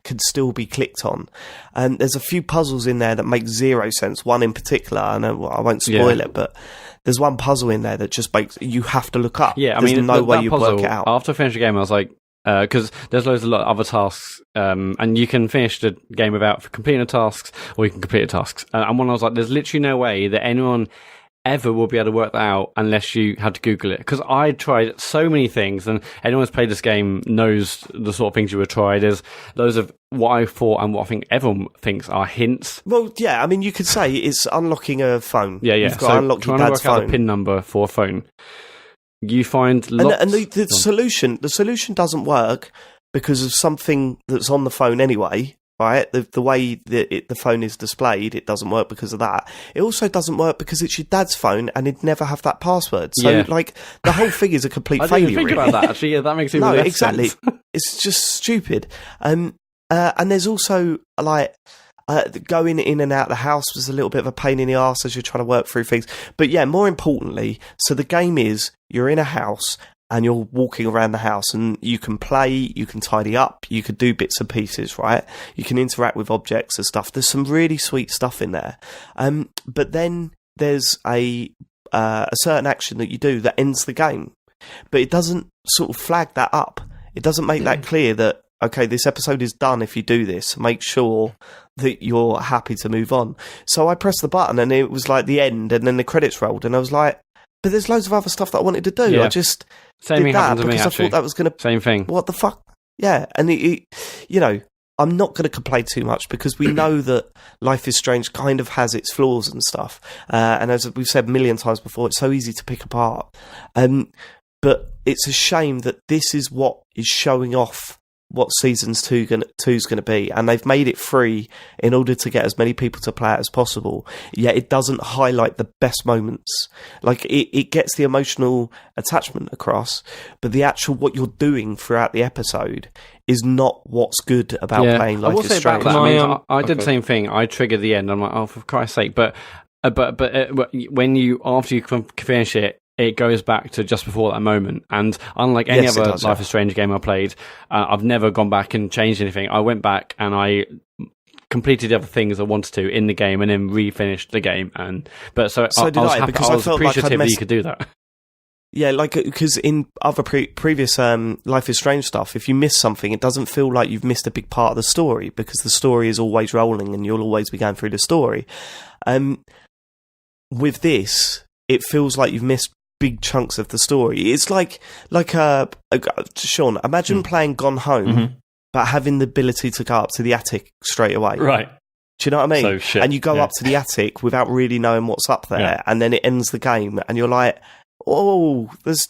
could still be clicked on. And there's a few puzzles in there that make zero sense. One in particular, I won't spoil it, but there's one puzzle in there that just makes you have to look up. Yeah, there's no way you work it out. After I finished the game, I was like, because there's a lot of other tasks, and you can finish the game without completing the tasks, or you can complete the tasks. And when I was like, there's literally no way that anyone ever will be able to work that out unless you had to Google it. Because I tried so many things, and anyone who's played this game knows the sort of things you would try. There's loads of what I thought and what I think everyone thinks are hints. Well, yeah, I mean, you could say it's unlocking a phone. Yeah. You've got to unlock your dad's phone. Trying to work out the PIN number for a phone. You find lots... And the solution doesn't work because of something that's on the phone anyway. Right, the way the phone is displayed, it doesn't work because of that. It also doesn't work because it's your dad's phone and it'd never have that password. So, like, the whole thing is a complete failure. I didn't think about that, actually. Yeah, that makes even less exactly. sense. It's just stupid. And there's also, like, going in and out of the house was a little bit of a pain in the arse as you're trying to work through things. But yeah, more importantly, so the game is, you're in a house and you're walking around the house, and you can play, you can tidy up, you could do bits and pieces, right? You can interact with objects and stuff. There's some really sweet stuff in there. But then there's a certain action that you do that ends the game. But it doesn't sort of flag that up. It doesn't make that clear that, okay, this episode is done if you do this. Make sure that you're happy to move on. So I pressed the button and it was like the end, and then the credits rolled, and I was like, but there's loads of other stuff that I wanted to do. Yeah. I just Same did that because me, I thought that was going to... Same thing. What the fuck? Yeah, and I'm not going to complain too much because we know that Life is Strange kind of has its flaws and stuff. And as we've said a million times before, it's so easy to pick apart. But it's a shame that this is what is showing off what Seasons 2 is going to be, and they've made it free in order to get as many people to play it as possible, yet it doesn't highlight the best moments. Like, it gets the emotional attachment across, but the actual what you're doing throughout the episode is not what's good about playing Life is Strange. I did the same thing. I triggered the end. I'm like, oh, for Christ's sake. But when you, after you finish it, it goes back to just before that moment. And unlike any other does, Life is Strange game I played, I've never gone back and changed anything. I went back and I completed the other things I wanted to in the game and then refinished the game. I was appreciative that you could do that. Yeah, like, because in other previous Life is Strange stuff, if you miss something, it doesn't feel like you've missed a big part of the story, because the story is always rolling and you'll always be going through the story. With this, it feels like you've missed big chunks of the story. It's like Sean, imagine playing Gone Home, but having the ability to go up to the attic straight away. Right. Do you know what I mean? So and you go up to the attic without really knowing what's up there, and then it ends the game, and you're like, oh, there's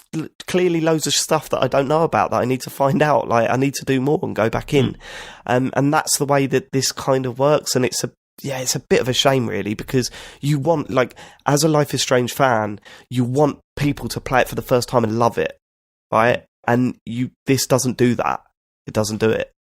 clearly loads of stuff that I don't know about that I need to find out. Like, I need to do more and go back in. And that's the way that this kind of works. And it's a bit of a shame, really, because you want, like, as a Life is Strange fan, you want people to play it for the first time and love it, right? And this doesn't do that. It doesn't do it.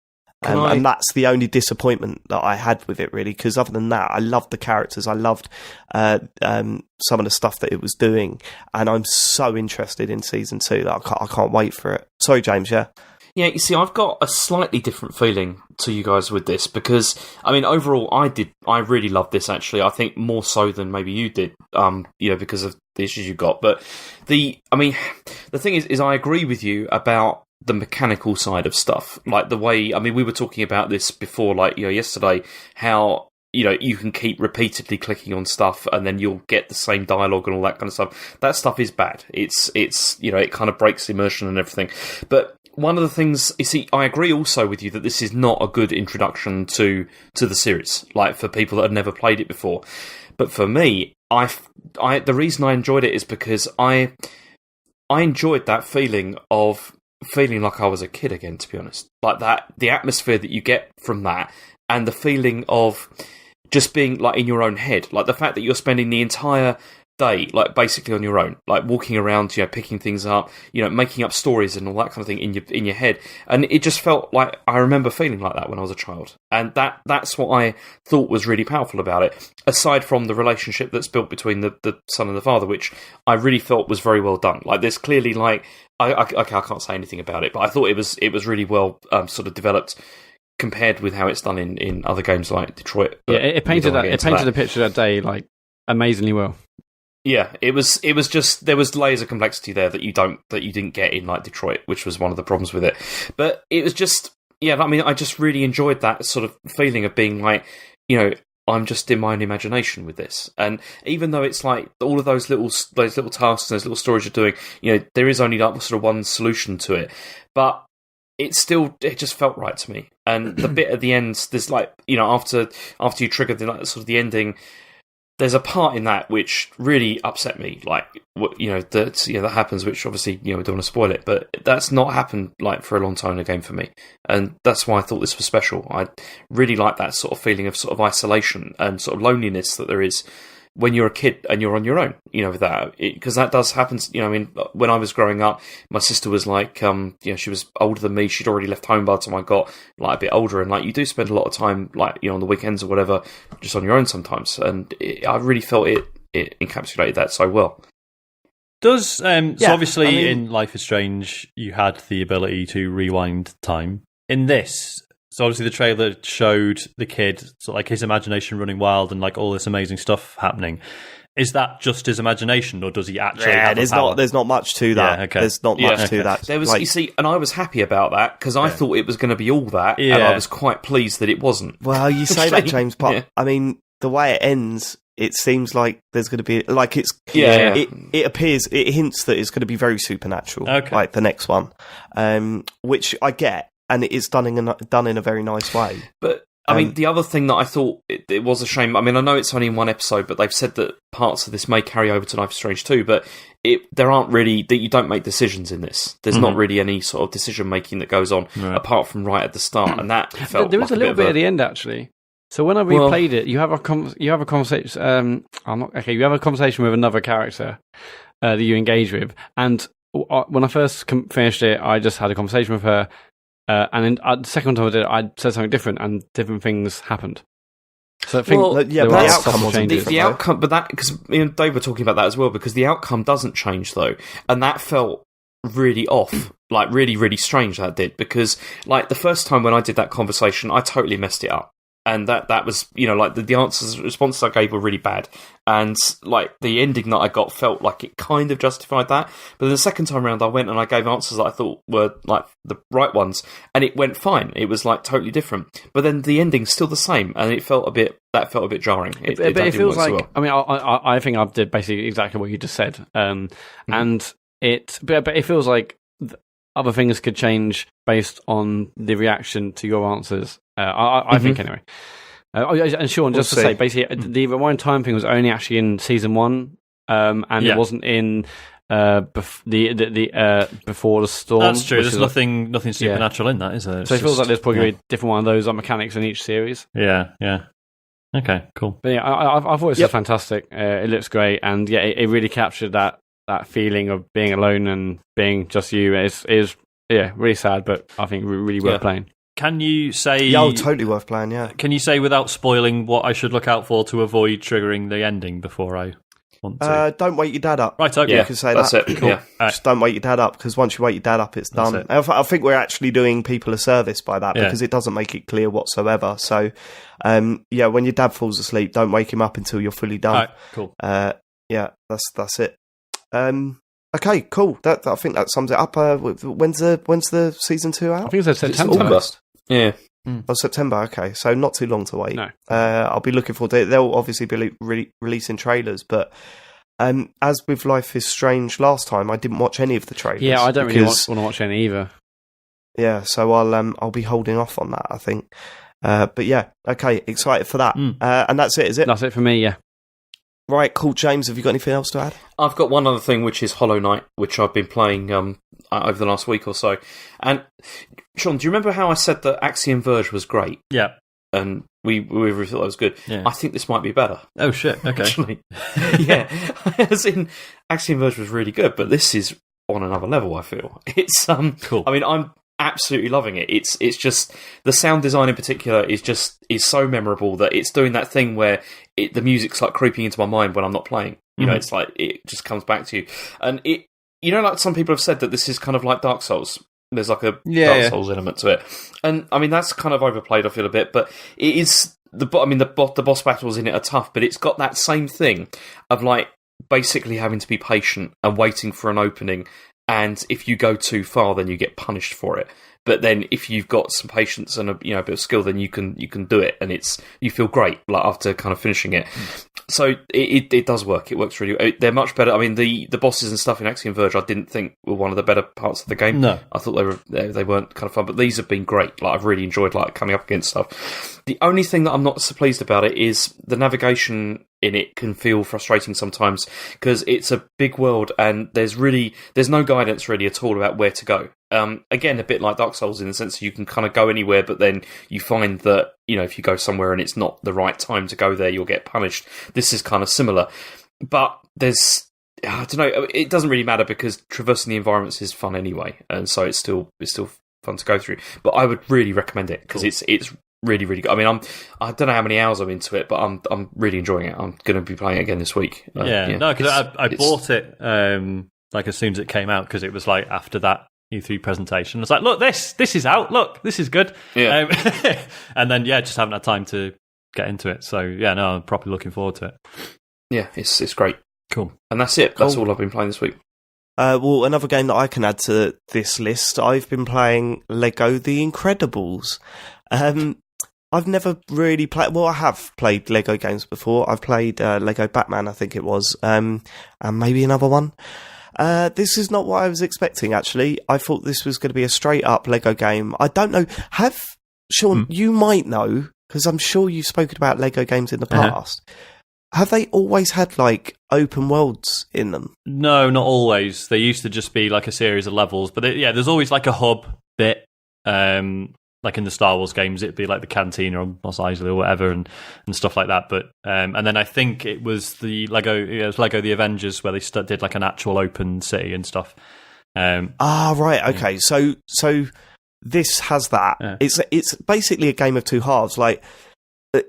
And that's the only disappointment that I had with it, really, because other than that, I loved the characters. I loved some of the stuff that it was doing, and I'm so interested in Season 2 that I can't wait for it. Sorry, James, yeah? Yeah, you see, I've got a slightly different feeling to you guys with this, because, I mean, overall, I really loved this, actually. I think more so than maybe you did, because of the issues you got. But the thing is I agree with you about the mechanical side of stuff, like the way, I mean, we were talking about this before, like, yesterday, how, you can keep repeatedly clicking on stuff and then you'll get the same dialogue and all that kind of stuff. That stuff is bad. It's it kind of breaks immersion and everything. But one of the things, you see, I agree also with you that this is not a good introduction to the series, like, for people that have never played it before. But for me, the reason I enjoyed it is because I enjoyed that feeling like I was a kid again, to be honest. Like that, the atmosphere that you get from that, and the feeling of just being, like, in your own head. Like the fact that you're spending the entire day, like, basically on your own, like walking around, picking things up, making up stories and all that kind of thing in your head. And it just felt like, I remember feeling like that when I was a child. And that's what I thought was really powerful about it. Aside from the relationship that's built between the son and the father, which I really felt was very well done. Like, there's clearly, like, I can't say anything about it, but I thought it was really well sort of developed compared with how it's done in other games like Detroit. Yeah, it painted the picture that day, like, amazingly well. Yeah, it was just, there was layers of complexity there that you didn't get in, like, Detroit, which was one of the problems with it. But it was just, yeah, I mean, I just really enjoyed that sort of feeling of being like, I'm just in my own imagination with this. And even though it's like all of those little tasks and those little stories you're doing, there is only like sort of one solution to it. But it just felt right to me. And the bit at the end, there's like, after you trigger the ending, there's a part in that which really upset me. Like, that happens, which obviously, we don't want to spoil it, but that's not happened, like, for a long time in a game for me. And that's why I thought this was special. I really like that sort of feeling of sort of isolation and sort of loneliness that there is when you're a kid and you're on your own, with that. Because that does happen, when I was growing up, my sister was like, she was older than me. She'd already left home by the time I got, like, a bit older. And, like, you do spend a lot of time, like, on the weekends or whatever, just on your own sometimes. And I really felt it encapsulated that so well. So obviously in Life is Strange, you had the ability to rewind time. In this, so obviously the trailer showed the kid, so like his imagination running wild and like all this amazing stuff happening. Is that just his imagination, or does he actually have a power? There's not much to that. Yeah, okay. There's not much to that. There was, you see, and I was happy about that because I thought it was going to be all that, and I was quite pleased that it wasn't. Well, you say that, James, but I mean, the way it ends, it seems like there's going to be, like, it's it appears, it hints that it's going to be very supernatural, like the next one, which I get, and it is done in a very nice way. But I mean, the other thing that I thought it was a shame. I mean, I know it's only in one episode, but they've said that parts of this may carry over to Life is Strange 2. But there aren't really, that you don't make decisions in this. There's not really any sort of decision making that goes on apart from right at the start, and that felt. There was like a little bit at the end, actually. So when I replayed it, you have a conversation. You have a conversation with another character that you engage with, and when I first finished it, I just had a conversation with her. And then the second time I did it, I said something different, and different things happened. So I think Well, yeah, but the outcome wasn't different. The outcome, but that, because me and Dave were talking about that as well, because the outcome doesn't change though, and that felt really off, like really, really strange. That did, because like the first time when I did that conversation, I totally messed it up. And that was, like the responses I gave were really bad. And like the ending that I got felt like it kind of justified that. But then the second time around, I went and I gave answers that I thought were like the right ones. And it went fine. It was like totally different. But then the ending's still the same. And it felt a bit jarring. But it feels like, well. I mean, I think I did basically exactly what you just said. And but it feels like other things could change based on the reaction to your answers. I think anyway. And Sean, just to say, basically, the rewind time thing was only actually in season 1, and it wasn't in before the storm. That's true. There's nothing supernatural in that, is there? So it feels like there's probably a different one of those mechanics in each series. Yeah. Okay, cool. But yeah, I thought it was fantastic. It looks great, and yeah, it really captured that feeling of being alone and being just you. Is really sad, but I think really worth playing. Can you say... Yeah, totally worth playing, yeah. Can you say, without spoiling, what I should look out for to avoid triggering the ending before I want to? Don't wake your dad up. Right, okay. You can say that's that. It. Cool. Yeah. Just don't wake your dad up, because once you wake your dad up, it's done. I think we're actually doing people a service by that, because it doesn't make it clear whatsoever. So, when your dad falls asleep, don't wake him up until you're fully done. Right, cool. That's it. Okay, cool. I think that sums it up. When's the season 2 out? I think it's September. August. Yeah. Oh, September. Okay, so not too long to wait. No. I'll be looking forward to it. They'll obviously be releasing trailers, but as with Life is Strange last time, I didn't watch any of the trailers. Yeah, I don't really want to watch any either. Yeah, so I'll be holding off on that, I think. But yeah, okay, excited for that. And that's it, is it? That's it for me. Yeah. Right, cool. James, have you got anything else to add? I've got one other thing, which is Hollow Knight, which I've been playing over the last week or so. And Sean, do you remember how I said that Axiom Verge was great? Yeah. And we really thought that was good. Yeah. I think this might be better. Oh, shit. Okay. Actually. Yeah. As in, Axiom Verge was really good, but this is on another level, I feel. It's cool. I mean, I'm absolutely loving it. It's just the sound design in particular is so memorable that it's doing that thing where the music's like creeping into my mind when I'm not playing. You know, it's like it just comes back to you. And it, like some people have said that this is kind of like Dark Souls. There's like a Dark Souls element to it, and I mean that's kind of overplayed. I feel a bit, but it is the boss battles in it are tough, but it's got that same thing of like basically having to be patient and waiting for an opening. And if you go too far, then you get punished for it. But then, if you've got some patience and a bit of skill, then you can do it, and you feel great like after kind of finishing it. So it does work. It works really. They're much better. I mean, the bosses and stuff in Axiom Verge, I didn't think were one of the better parts of the game. No, I thought they weren't kind of fun, but these have been great. Like I've really enjoyed like coming up against stuff. The only thing that I'm not so pleased about it is the navigation in it can feel frustrating sometimes because it's a big world and there's no guidance really at all about where to go. Again, a bit like Dark Souls in the sense that you can kind of go anywhere, but then you find that, if you go somewhere and it's not the right time to go there, you'll get punished. This is kind of similar. But I don't know, it doesn't really matter because traversing the environments is fun anyway. And so it's still fun to go through. But I would really recommend it because it's really, really good. I mean, I don't know how many hours I'm into it, but I'm really enjoying it. I'm going to be playing it again this week. No, because I bought it like as soon as it came out because it was like after that E3 presentation. I was like, look, this is out. Look, this is good. Yeah. And then just haven't had time to get into it. So I'm properly looking forward to it. Yeah, it's great. Cool. And that's it. That's all I've been playing this week. Well, another game that I can add to this list, I've been playing Lego The Incredibles. I've never really played... Well, I have played Lego games before. I've played Lego Batman, I think it was, and maybe another one. This is not what I was expecting, actually. I thought this was going to be a straight-up Lego game. I don't know. Sean, you might know, because I'm sure you've spoken about Lego games in the past. Have they always had, like, open worlds in them? No, not always. They used to just be, like, a series of levels. But, there's always, like, a hub bit. Like in the Star Wars games, it'd be, like, the Cantina or Mos Eisley or whatever and stuff like that. But and then I think it was Lego The Avengers where they did, like, an actual open city and stuff. Right, okay. So this has that. Yeah. It's basically a game of two halves. Like,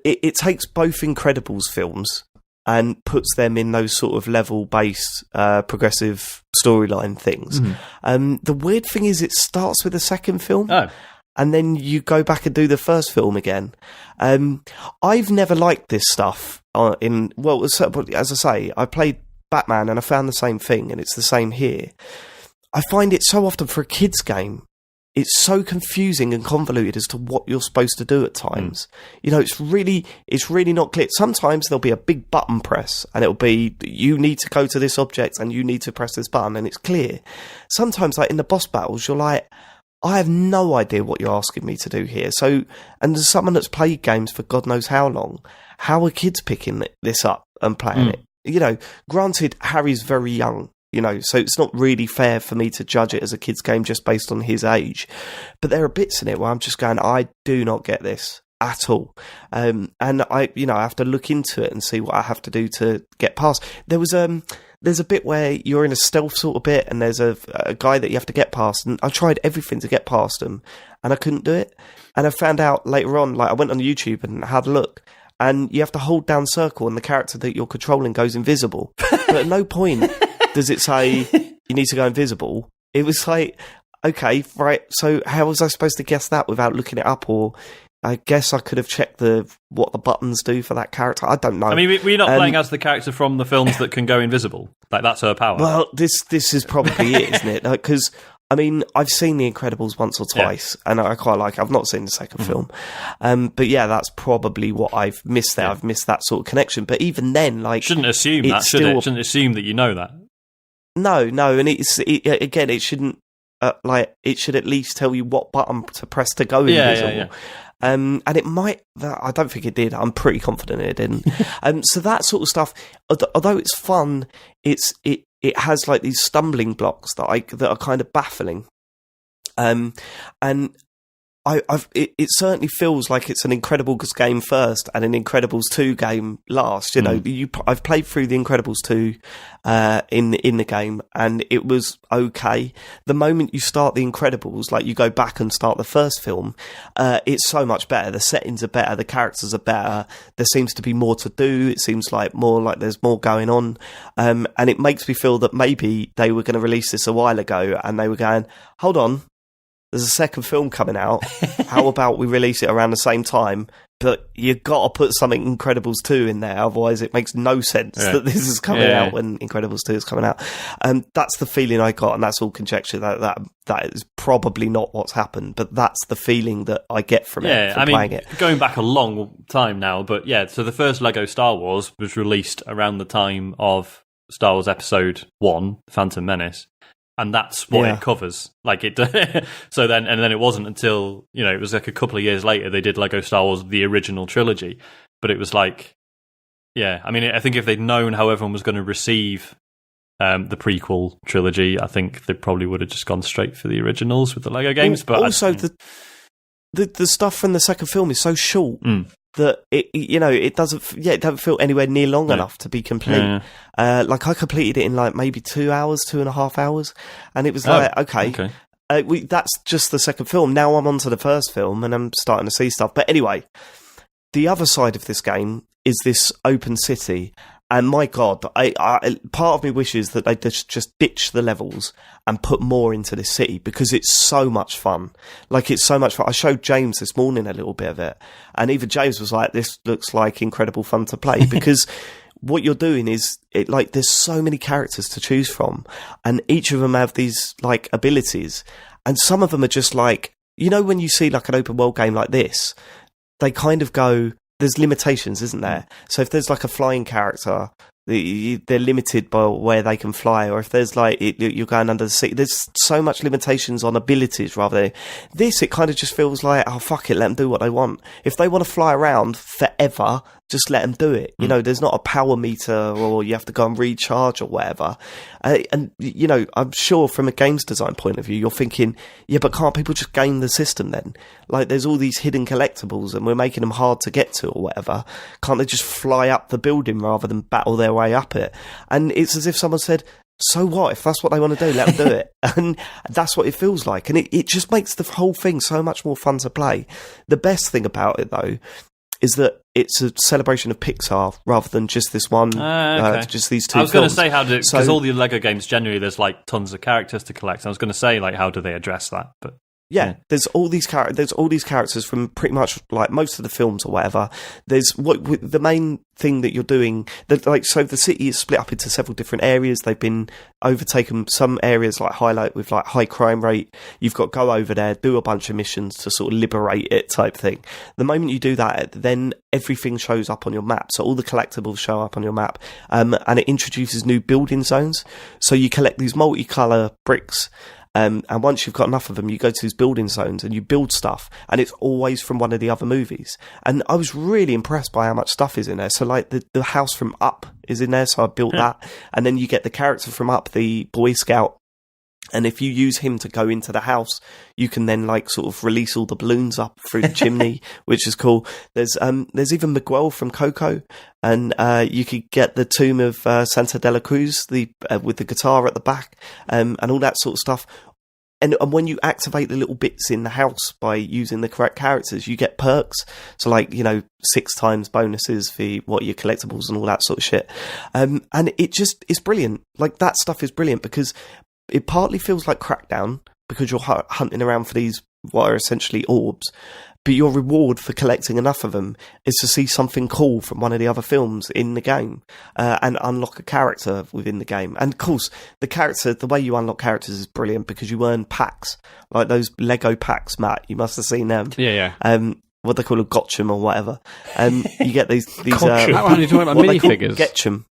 it takes both Incredibles films and puts them in those sort of level-based, progressive storyline things. The weird thing is it starts with the second film. Oh. And then you go back and do the first film again. I've never liked this stuff. As I say, I played Batman and I found the same thing, and it's the same here. I find it so often for a kid's game, it's so confusing and convoluted as to what you're supposed to do at times. You know, it's really not clear. Sometimes there'll be a big button press, and it'll be, you need to go to this object and you need to press this button, and it's clear. Sometimes, like in the boss battles, you're like, I have no idea what you're asking me to do here. So, and as someone that's played games for God knows how long, how are kids picking this up and playing it? You know, granted, Harry's very young, you know, so it's not really fair for me to judge it as a kid's game just based on his age. But there are bits in it where I'm just going, I do not get this at all. And I have to look into it and see what I have to do to get past. There's a bit where you're in a stealth sort of bit, and there's a guy that you have to get past, and I tried everything to get past him, and I couldn't do it. And I found out later on, like I went on YouTube and had a look, and you have to hold down circle, and the character that you're controlling goes invisible. But at no point does it say you need to go invisible. It was like, okay, right, so how was I supposed to guess that without looking it up? Or I guess I could have checked what the buttons do for that character. I don't know. I mean, we're not playing as the character from the films that can go invisible. Like, that's her power. Well, this is probably it, isn't it? Because, I mean, I've seen The Incredibles once or twice, and I quite like it. I've not seen the second film. But yeah, that's probably what I've missed there. I've missed that sort of connection. But even then, like... Shouldn't assume that, should it? Shouldn't assume that you know that. No, and again, it shouldn't... it should at least tell you what button to press to go invisible. Yeah. And it might... I don't think it did. I'm pretty confident it didn't. So that sort of stuff, although it's fun, it has like these stumbling blocks that are kind of baffling. And it certainly feels like it's an Incredibles game first and an Incredibles 2 game last. You know, I've played through the Incredibles 2 in the game, and it was okay. The moment you start the Incredibles, like you go back and start the first film, it's so much better. The settings are better, the characters are better. There seems to be more to do. It seems like there's more going on, and it makes me feel that maybe they were going to release this a while ago, and they were going, hold on. There's a second film coming out. How about we release it around the same time? But you've got to put something Incredibles 2 in there, otherwise it makes no sense that this is coming out when Incredibles 2 is coming out. That's the feeling I got, and that's all conjecture. That is probably not what's happened, but that's the feeling that I get from playing it. Going back a long time now, but yeah, so the first Lego Star Wars was released around the time of Star Wars Episode 1, Phantom Menace. And that's what it covers. Like it. So then it wasn't until, it was like a couple of years later they did Lego Star Wars, the original trilogy. But it was like, I mean, I think if they'd known how everyone was going to receive the prequel trilogy, I think they probably would have just gone straight for the originals with the Lego games. But also, the stuff from the second film is so short that it doesn't feel anywhere near long enough to be complete. Like I completed it in like maybe 2 hours, 2.5 hours, and it was like okay. That's just the second film. Now I'm on to the first film, and I'm starting to see stuff. But anyway, the other side of this game is this open city. And my God, I part of me wishes that they just ditch the levels and put more into this city, because it's so much fun. Like, it's so much fun. I showed James this morning a little bit of it, and even James was like, this looks like incredible fun to play, because what you're doing is, there's so many characters to choose from, and each of them have these, like, abilities, and some of them are just like, when you see, like, an open world game like this, they kind of go... There's limitations, isn't there? So if there's like a flying character, they're limited by where they can fly, or if there's like you're going under the sea, there's so much limitations on abilities. Rather than this, it kind of just feels like, oh fuck it, let them do what they want. If they want to fly around forever, just let them do it. There's not a power meter, or you have to go and recharge or whatever. And I'm sure from a games design point of view, you're thinking, yeah, but can't people just game the system then? Like, there's all these hidden collectibles, and we're making them hard to get to or whatever. Can't they just fly up the building rather than battle their way up it? And it's as if someone said, so what? If that's what they want to do, let them do it. And that's what it feels like. And it just makes the whole thing so much more fun to play. The best thing about it, though, is that it's a celebration of Pixar rather than just this one, okay. just these two. I was going to films. say because all the Lego games generally there's like tons of characters to collect. I was going to say like how do they address that, but. Yeah, there's all these characters from pretty much like most of the films or whatever. There's the main thing that you're doing. So the city is split up into several different areas. They've been overtaken. Some areas like highlight with like high crime rate. You've got to go over there, do a bunch of missions to sort of liberate it type thing. The moment you do that, then everything shows up on your map. So all the collectibles show up on your map, and it introduces new building zones. So you collect these multicolour bricks. And once you've got enough of them, you go to these building zones and you build stuff, and it's always from one of the other movies. And I was really impressed by how much stuff is in there. So like the house from Up is in there, so I built that. And then you get the character from Up, the Boy Scout. And if you use him to go into the house, you can then like sort of release all the balloons up through the chimney, which is cool. There's even Miguel from Coco, and you could get the tomb of Santa de la Cruz, with the guitar at the back, and all that sort of stuff. And when you activate the little bits in the house by using the correct characters, you get perks. So like, 6 times bonuses for your collectibles and all that sort of shit. And it's brilliant. Like that stuff is brilliant because it partly feels like Crackdown because you're hunting around for these, what are essentially orbs. But your reward for collecting enough of them is to see something cool from one of the other films in the game, and unlock a character within the game. And of course, the way you unlock characters is brilliant because you earn packs, like those Lego packs, Matt. You must have seen them. Yeah. What they call a Gotcham or whatever. You get these. Are you talking about minifigures? Getcham.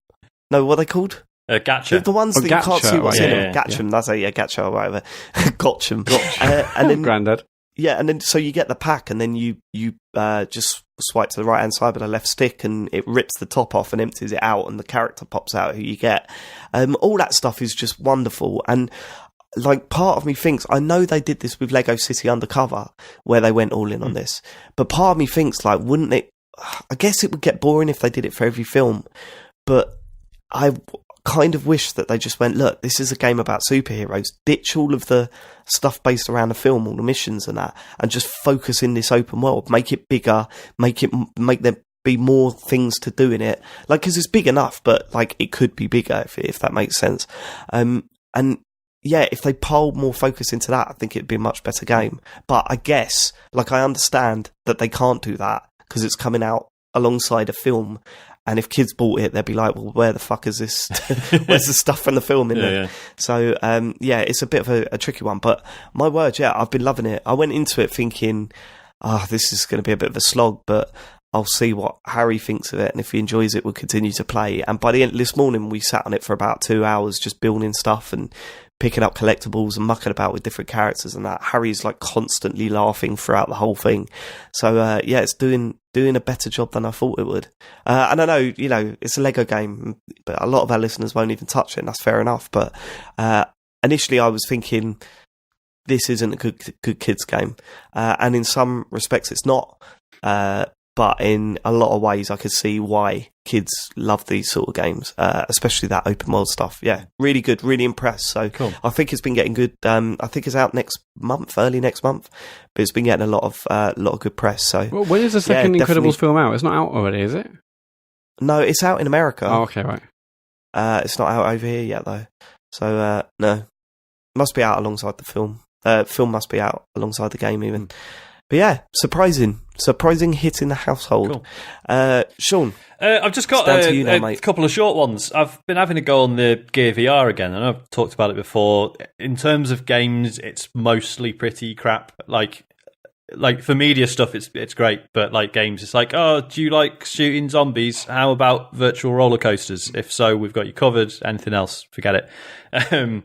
No, what are they called? Gacha. The ones that you can't see what's in them. Gatcham. That's it. Gacha or whatever. Gotcham. And then Grandad. Yeah, and then so you get the pack, and then you just swipe to the right hand side with a left stick, and it rips the top off and empties it out, and the character pops out who you get. All that stuff is just wonderful, and like part of me thinks I know they did this with Lego City Undercover, where they went all in on this, but part of me thinks like wouldn't it? I guess it would get boring if they did it for every film, but I kind of wish that they just went, look, this is a game about superheroes, ditch all of the stuff based around the film, all the missions and that, and just focus in this open world, make it bigger, make there be more things to do in it, like, because it's big enough, but like it could be bigger if that makes sense. And yeah, if they piled more focus into that, I think it'd be a much better game. But I guess, like, I understand that they can't do that because it's coming out alongside a film. And if kids bought it, they'd be like, well, where the fuck is this? Where's the stuff from the film in there? Yeah. So, it's a bit of a tricky one. But my word, I've been loving it. I went into it thinking, this is going to be a bit of a slog, but I'll see what Harry thinks of it. And if he enjoys it, we'll continue to play. And by the end, this morning, we sat on it for about 2 hours, just building stuff and picking up collectibles and mucking about with different characters and that. Harry's like constantly laughing throughout the whole thing. So, it's doing a better job than I thought it would. And I know, it's a Lego game, but a lot of our listeners won't even touch it, and that's fair enough. But initially I was thinking, this isn't a good kids game. And in some respects it's not. But in a lot of ways I could see why kids love these sort of games, especially that open world stuff. Yeah, really good, really impressed. So cool. I think it's been getting good. I think it's out early next month, but it's been getting a lot of good press. So well, when is the second Incredibles film out? It's not out already, is it? No, it's out in America. Oh, okay, right. It's not out over here yet though. So no, must be out alongside the film. Film must be out alongside the game even. But yeah, surprising hit in the household. Cool. Sean, I've just got a couple of short ones. I've been having a go on the Gear VR again, and I've talked about it before. In terms of games, it's mostly pretty crap. Like for media stuff, it's great, but like games, it's like, oh, do you like shooting zombies? How about virtual roller coasters? If so, we've got you covered. Anything else, forget it.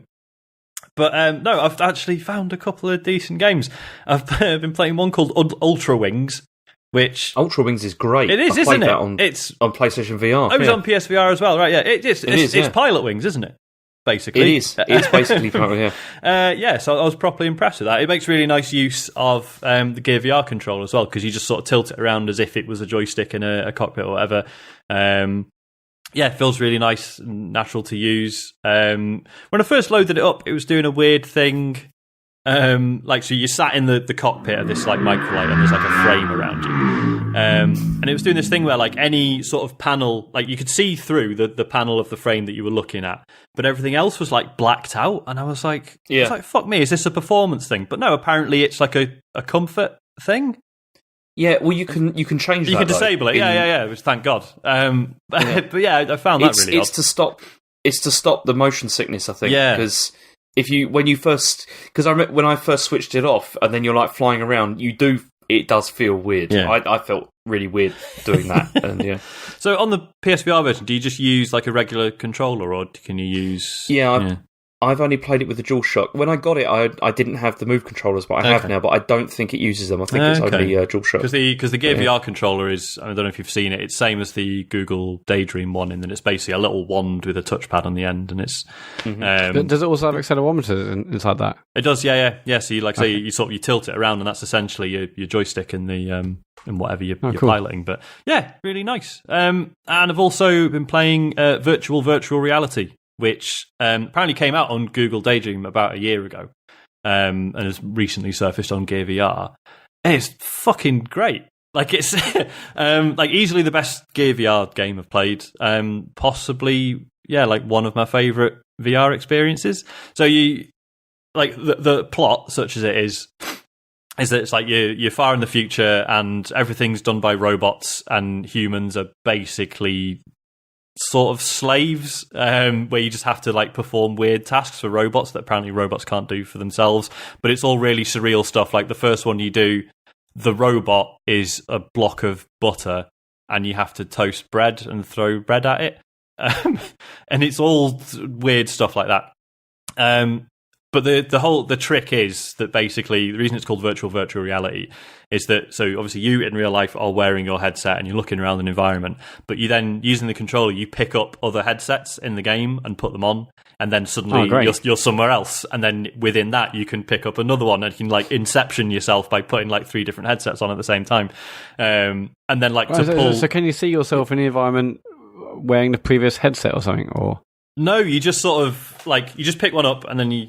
But no, I've actually found a couple of decent games. I've been playing one called Ultra Wings, which Ultra Wings is great. It is, isn't it? It's on PlayStation VR. It was on PSVR as well, right? Yeah, it's Pilot Wings, isn't it? Basically, it is. It's basically Pilot. Yeah. So I was properly impressed with that. It makes really nice use of the Gear VR control as well, because you just sort of tilt it around as if it was a joystick in a cockpit or whatever. Yeah, it feels really nice and natural to use. When I first loaded it up, it was doing a weird thing Like, so you sat in the cockpit of this like microlight, and there's like a frame around you, and it was doing this thing where like any sort of panel, like you could see through the panel of the frame that you were looking at, but everything else was like blacked out, and I was like, fuck me, is this a performance thing? But no, apparently it's like a comfort thing. Yeah, well, you can change that. You can disable it. Yeah. Which, thank God. But yeah, I found that really odd. It's to stop the motion sickness, I think. Yeah. Because I remember when I first switched it off, and then you're like flying around, it does feel weird. Yeah. I felt really weird doing that. And yeah. So on the PSVR version, do you just use like a regular controller, or can you use? Yeah. I've only played it with the DualShock. When I got it, I didn't have the Move controllers, but I have now. But I don't think it uses them. I think it's only DualShock. Because the Gear VR controller is, I don't know if you've seen it, it's same as the Google Daydream one, in that it's basically a little wand with a touchpad on the end, and it's. But does it also have accelerometers inside that? It does, yeah. So you say you tilt it around, and that's essentially your joystick in the in whatever you're piloting. But yeah, really nice. And I've also been playing virtual reality, which apparently came out on Google Daydream about a year ago, and has recently surfaced on Gear VR. And it's fucking great. Like, it's like easily the best Gear VR game I've played. Possibly, like one of my favourite VR experiences. So you like the plot, such as it is that it's like you're far in the future, and everything's done by robots, and humans are basically sort of slaves, where you just have to like perform weird tasks for robots that apparently robots can't do for themselves. But it's all really surreal stuff. Like the first one you do, the robot is a block of butter, and you have to toast bread and throw bread at it, and it's all weird stuff like that. But the trick is that basically the reason it's called virtual reality is that, so obviously you in real life are wearing your headset and you're looking around an environment, but you then, using the controller, you pick up other headsets in the game and put them on, and then suddenly you're somewhere else, and then within that you can pick up another one, and you can like inception yourself by putting like 3 different headsets on at the same time, and then like pull. So can you see yourself in the environment wearing the previous headset or something, or? No, you just sort of like, you just pick one up, and then you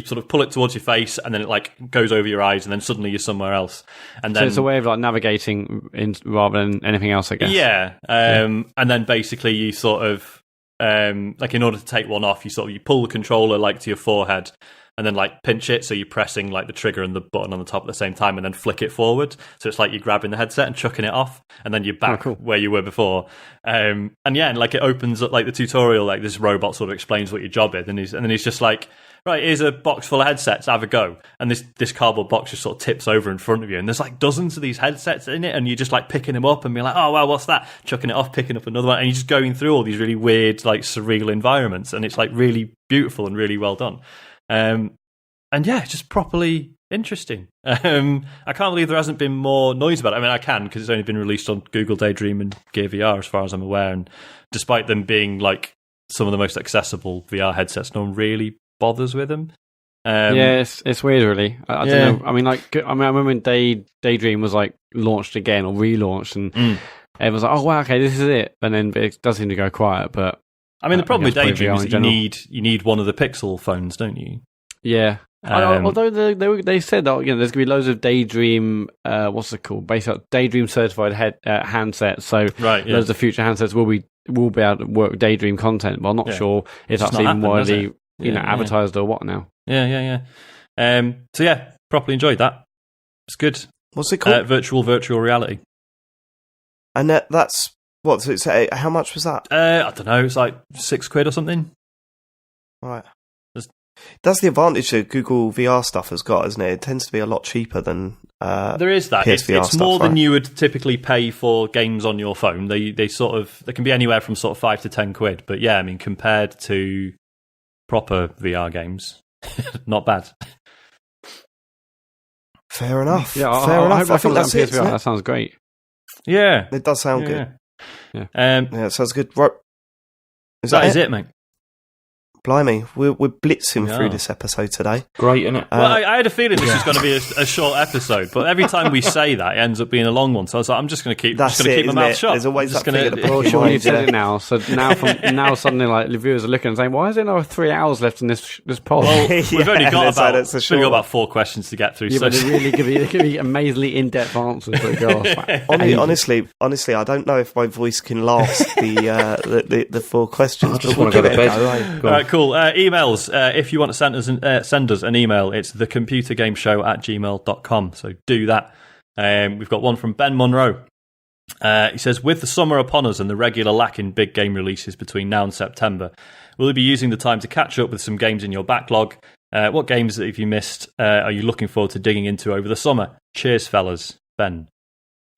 sort of pull it towards your face, and then it like goes over your eyes, and then suddenly you're somewhere else. And then, so it's a way of like navigating rather than anything else, I guess. Yeah. And then basically you sort of like, in order to take one off, you pull the controller like to your forehead, and then like pinch it, so you're pressing like the trigger and the button on the top at the same time, and then flick it forward. So it's like you're grabbing the headset and chucking it off, and then you're back where you were before. And like it opens up like the tutorial, like this robot sort of explains what your job is, and then he's just like, right, here's a box full of headsets, have a go. And this cardboard box just sort of tips over in front of you, and there's like dozens of these headsets in it, and you're just like picking them up and being like, oh wow, what's that? Chucking it off, picking up another one, and you're just going through all these really weird, like surreal environments, and it's like really beautiful and really well done. And yeah, just properly interesting. I can't believe there hasn't been more noise about it. I mean, I can, because it's only been released on Google Daydream and Gear VR as far as I'm aware, and despite them being like some of the most accessible VR headsets, no one really bothers with them. Yeah, it's weird, really. I don't know. I mean, I remember when Daydream was like launched again or relaunched, and everyone was like, "Oh wow, okay, this is it." And then it does seem to go quiet. But I mean, the problem with Daydream is that you need one of the Pixel phones, don't you? Yeah. Although they said that, there's going to be loads of Daydream, what's it called? Basically, Daydream certified handsets. So loads of future handsets will be able to work with Daydream content. But I'm not sure if that's even widely advertised or what now. Yeah. So yeah, properly enjoyed that. It's good. What's it called? Virtual reality. And that's what? So how much was that? I don't know. It's like £6 or something. Right. That's the advantage that Google VR stuff has got, isn't it? It tends to be a lot cheaper than there is that. PSVR it's more than you would typically pay for games on your phone. They can be anywhere from sort of £5 to £10. But yeah, I mean, compared to proper VR games, not bad. Fair enough. Yeah, fair enough. I think that's it. That sounds great. Yeah, it does sound good. Yeah. Yeah, it sounds good. Right. That is it, mate. Blimey, we're blitzing through this episode today. Great, isn't it? Well, I had a feeling this was going to be a short episode, but every time we say that, it ends up being a long one. So I was like, I'm just going to keep my mouth shut. There's always that thing at the back Well, of your sure, mind, you've said it now. So now suddenly, like, the viewers are looking and saying, why is there another 3 hours left in this pod? Well, we've only got got about 4 questions to get through. Yeah, So but they really give you amazingly in-depth answers. That go off honestly, I don't know if my voice can last the 4 questions. I just want to go to bed. All right, cool. Emails. If you want to send us an email, it's thecomputergameshow@gmail.com. So do that. We've got one from Ben Monroe. He says, with the summer upon us and the regular lack in big game releases between now and September, will you be using the time to catch up with some games in your backlog? What games that have you missed are you looking forward to digging into over the summer? Cheers, fellas. Ben.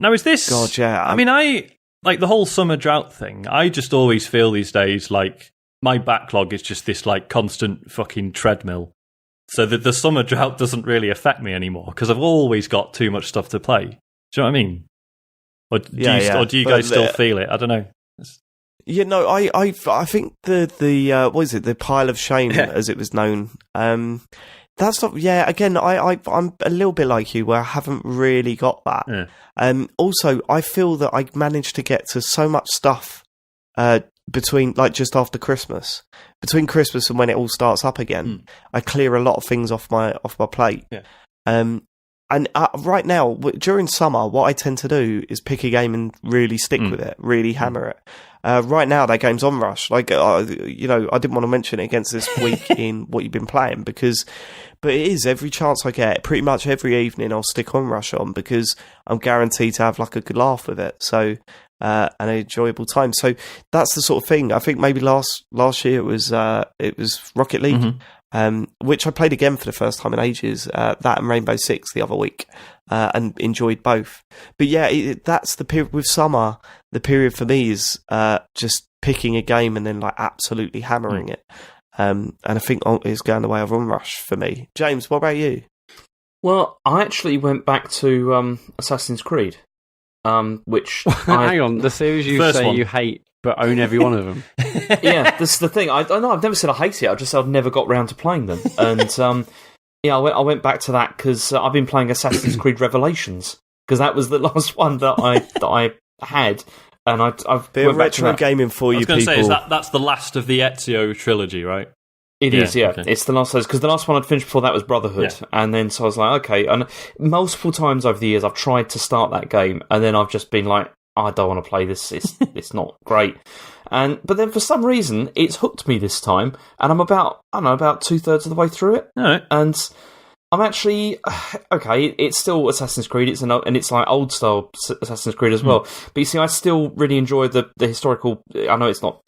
Now, is this... God, yeah. I mean, like the whole summer drought thing, I just always feel these days like my backlog is just this like constant fucking treadmill. So that the summer drought doesn't really affect me anymore because I've always got too much stuff to play. Do you know what I mean? Or do you guys still feel it? I don't know. Yeah, no, I think the what is it? The pile of shame, as it was known. That's not. Yeah, again, I'm a little bit like you, where I haven't really got that. Yeah. Also, I feel that I managed to get to so much stuff between, like, just after Christmas, between Christmas and when it all starts up again. I clear a lot of things off my plate. Yeah. And right now, during summer, what I tend to do is pick a game and really stick with it, really hammer it. Right now, that game's Onrush. Like, I didn't want to mention it against this week in what you've been playing but it is every chance I get, pretty much every evening, I'll stick Onrush on because I'm guaranteed to have like a good laugh with it. So, an enjoyable time. So that's the sort of thing. I think maybe last year it was Rocket League. Which I played again for the first time in ages, that and Rainbow Six the other week, and enjoyed both. But yeah, that's the period with summer. The period for me is just picking a game and then like absolutely hammering it. And I think it's going the way of Onrush for me. James, what about you? Well, I actually went back to Assassin's Creed, which hang on, the series you say you hate but own every one of them. Yeah, this is the thing. I know I've never said I hate it. I just said I've never got round to playing them. And I went back to that because I've been playing Assassin's Creed Revelations because that was the last one that I had. And I've bit of retro gaming for you people. I was going to say, that's the last of the Ezio trilogy, right? It is, yeah. Okay. It's the last of those, because the last one I'd finished before that was Brotherhood. Yeah. And then, so I was like, okay. And multiple times over the years, I've tried to start that game, and then I've just been like, I don't want to play this. It's not great. But then for some reason, it's hooked me this time, and I'm about 2/3 of the way through it. All right. And I'm actually okay. It's still Assassin's Creed. And it's like old style Assassin's Creed as well. But you see, I still really enjoy the historical. I know it's not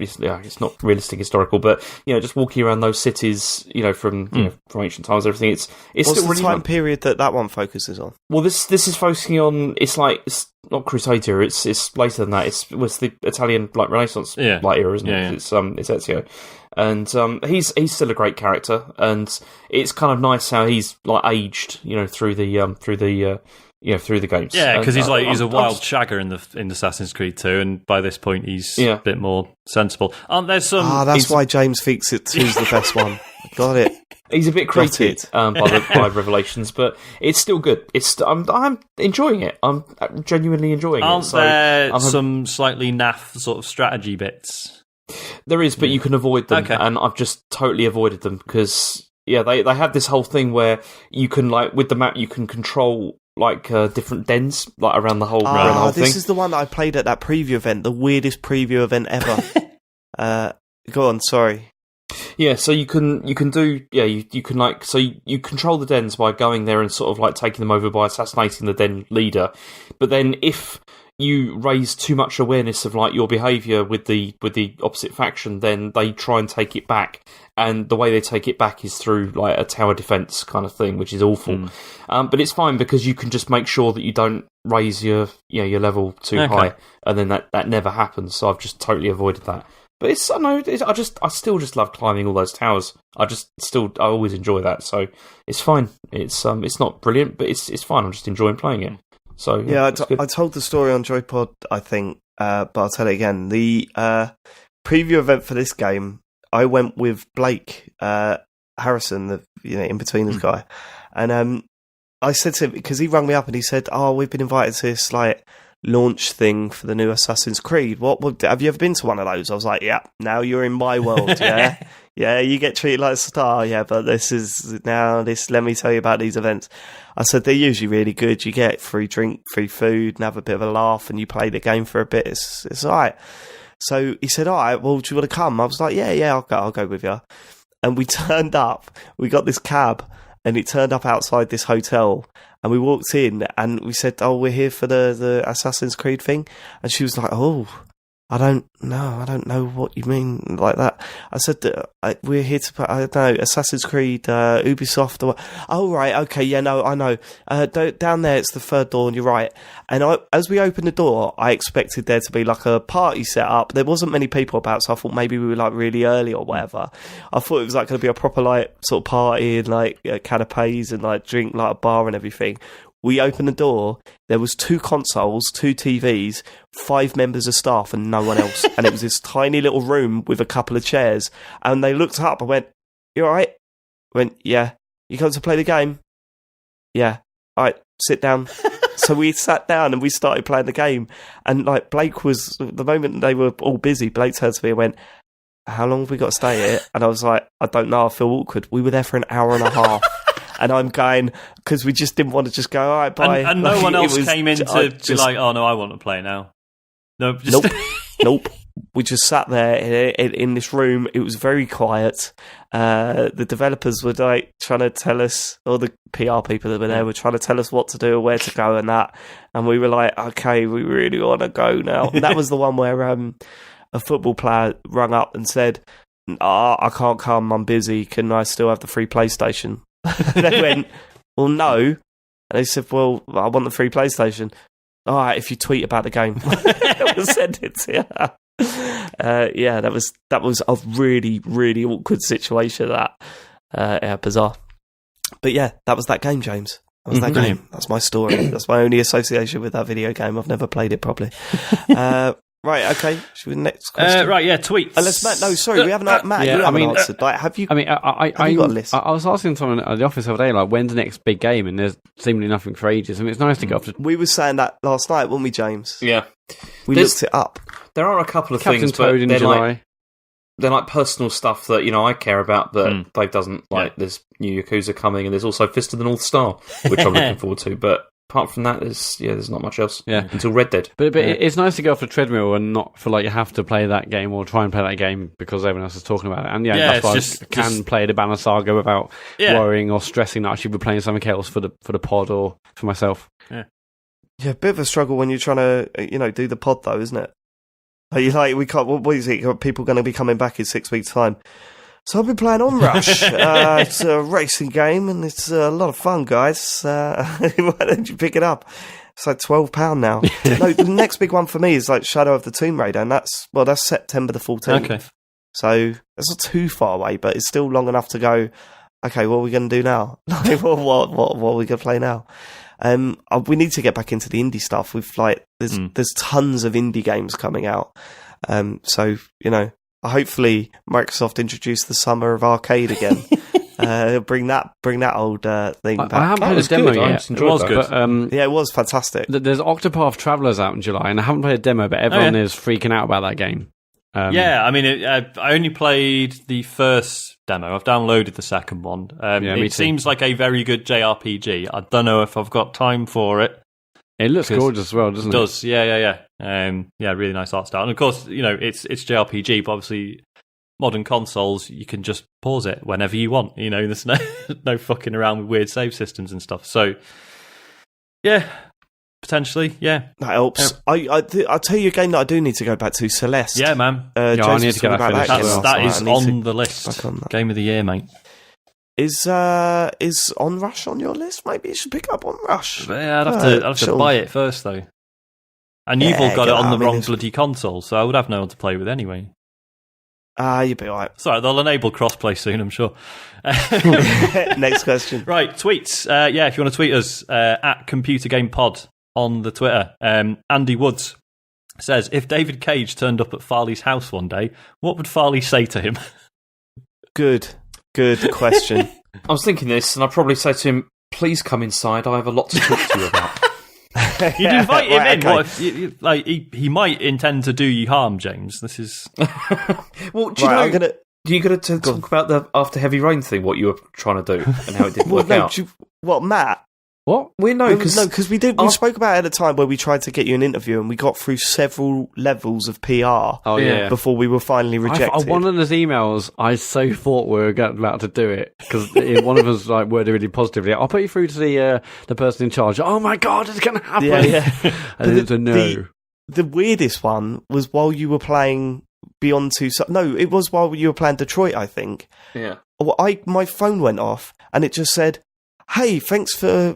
realistic historical, but just walking around those cities, from ancient times, everything. It's What's still the really time period that one focuses on? Well, this is focusing on. It's not Crusade era. It's later than that. It was the Italian Renaissance era, isn't it? Yeah. It's Ezio. And he's still a great character, and it's kind of nice how he's aged, through the games. Yeah, because he's a wild shagger in Assassin's Creed 2, and by this point he's a bit more sensible. Aren't there some? That's why James thinks it 2's the best one. Got it. He's a bit creepy by Revelations, but it's still good. I'm enjoying it. I'm genuinely enjoying it. Aren't there some slightly naff sort of strategy bits? There is, but you can avoid them, and I've just totally avoided them because they have this whole thing where you can with the map you can control different dens around the whhole thing. This is the one that I played at that preview event, the weirdest preview event ever. Go on, sorry. Yeah, so you can do you can so you control the dens by going there and sort of taking them over by assassinating the den leader, but then if you raise too much awareness of your behaviour with the opposite faction, then they try and take it back. And the way they take it back is through a tower defence kind of thing, which is awful. But it's fine because you can just make sure that you don't raise your level too high, and then that never happens. So I've just totally avoided that. But I still just love climbing all those towers. I always enjoy that. So it's fine. It's not brilliant, but it's fine. I'm just enjoying playing it. So I told the story on JoyPod, I think, but I'll tell it again. The preview event for this game, I went with Blake Harrison, the in-betweeners guy, and I said to him, because he rang me up and he said, "Oh, we've been invited to this like launch thing for the new Assassin's Creed. What have you ever been to one of those?" I was like, "Yeah, now you're in my world, yeah." Yeah, you get treated like a star, yeah, but let me tell you about these events. I said, they're usually really good. You get free drink, free food, and have a bit of a laugh, and you play the game for a bit. It's all right. So he said, all right, well, do you want to come? I was like, yeah, I'll go with you. And we turned up. We got this cab, and it turned up outside this hotel. And we walked in, and we said, oh, we're here for the Assassin's Creed thing. And she was like, oh, I don't know what you mean like that. I said that we're here to, I don't know, Assassin's Creed, Ubisoft. Oh, right, okay, yeah, no, I know. Down there, it's the third door, and you're right. And as we opened the door, I expected there to be like a party set up. There wasn't many people about, so I thought maybe we were like really early or whatever. I thought it was like going to be a proper like sort of party and like canapes and like drink like a bar and everything. We opened the door, there was 2 consoles, 2 TVs, 5 members of staff and no one else. And it was this tiny little room with a couple of chairs. And they looked up and went, you all right? I went, yeah. You come to play the game? Yeah. All right, sit down. So we sat down and we started playing the game. And like Blake was, the moment they were all busy, Blake turned to me and went, how long have we got to stay here? And I was like, I don't know, I feel awkward. We were there for an hour and a half. And I'm going, because we just didn't want to just go, all right, bye. And no one else came in to be like, oh, no, I want to play now. No, just Nope. We just sat there in this room. It was very quiet. The developers were like trying to tell us, or the PR people that were there were trying to tell us what to do or where to go and that. And we were like, okay, we really want to go now. And that was the one where a football player rung up and said, I can't come, I'm busy. Can I still have the free PlayStation? They went, well, no. And they said, well, I want the free PlayStation. All right, if you tweet about the game, we'll send it to you. Yeah, that was a really, really awkward situation. Bizarre. But yeah, that was that game, James. That was that game. That's my story. That's my only association with that video game. I've never played it properly. Right, okay. Should we next question? Right, yeah, tweets. Unless Matt, no, sorry, we haven't. Matt, you haven't answered. Like, have you? I mean, have you got a list? I was asking someone at the office the other day, like, when's the next big game? And there's seemingly nothing for ages. I mean, it's nice to go off. We were saying that last night, weren't we, James? Yeah, we looked it up. There are a couple of Captain things, Toad but in they're July. They're like personal stuff that I care about that Dave doesn't like. There's new Yakuza coming, and there's also Fist of the North Star, which I'm looking forward to. But apart from that, there's not much else. Yeah, until Red Dead. But it's nice to go off the treadmill and not feel like you have to play that game or try and play that game because everyone else is talking about it. And that's why I can play the Banner Saga without worrying or stressing that I should be playing something else for the pod or for myself. Yeah, a bit of a struggle when you're trying to do the pod though, isn't it? We can't. What is it? People going to be coming back in 6 weeks' time. So I've been playing Onrush. It's a racing game and it's a lot of fun, guys. Why don't you pick it up? It's like £12 now. No, the next big one for me is like Shadow of the Tomb Raider, and that's September the 14th. Okay. So that's not too far away, but it's still long enough to go, okay, what are we going to do now? Like, what are we going to play now? We need to get back into the indie stuff. There's tons of indie games coming out. So, hopefully Microsoft introduce the summer of arcade again. Bring that old thing back. I haven't played a demo yet. It was good. But, it was fantastic. There's Octopath Travelers out in July, and I haven't played a demo, but everyone is freaking out about that game. I mean, I only played the first demo. I've downloaded the second one. It seems like a very good JRPG. I don't know if I've got time for it. It looks gorgeous as well, doesn't it? It does, yeah. Really nice art style. And of course, it's JRPG, but obviously modern consoles, you can just pause it whenever you want. There's no fucking around with weird save systems and stuff. So, yeah, potentially, yeah. That helps. Yeah. I'll tell you a game that I do need to go back to, Celeste. Yeah, man. I need to get that finished. That is on the list. Game of the year, mate. Is Onrush on your list? Maybe you should pick up Onrush. Yeah, I'd have to buy it first, though. And you've all got it on the wrong bloody console, so I would have no one to play with anyway. You'd be alright. Sorry, they'll enable crossplay soon, I'm sure. Next question. Right, tweets. If you want to tweet us, at Computer Game Pod on the Twitter. Andy Woods says, if David Cage turned up at Farley's house one day, what would Farley say to him? Good question. I was thinking this, and I'd probably say to him, "Please come inside. I have a lot to talk to you about." You'd invite him in. Okay. What, like he might intend to do you harm, James. This is Well, do you know? I'm gonna. Do you got to talk about the after heavy rain thing? What you were trying to do and how it didn't work No, out? what, Matt? What? Because we did. We spoke about it at a time where we tried to get you an interview, and we got through several levels of PR. Oh yeah. Before we were finally rejected. One of those emails, I so thought we were about to do it because one of us worded really positively. I'll put you through to the person in charge. Oh my god, it's going to happen! Yeah. And it's a no. The weirdest one was while you were playing Beyond Two. No, it was while you were playing Detroit. I think. Yeah. Well, my phone went off, and it just said, "Hey, thanks for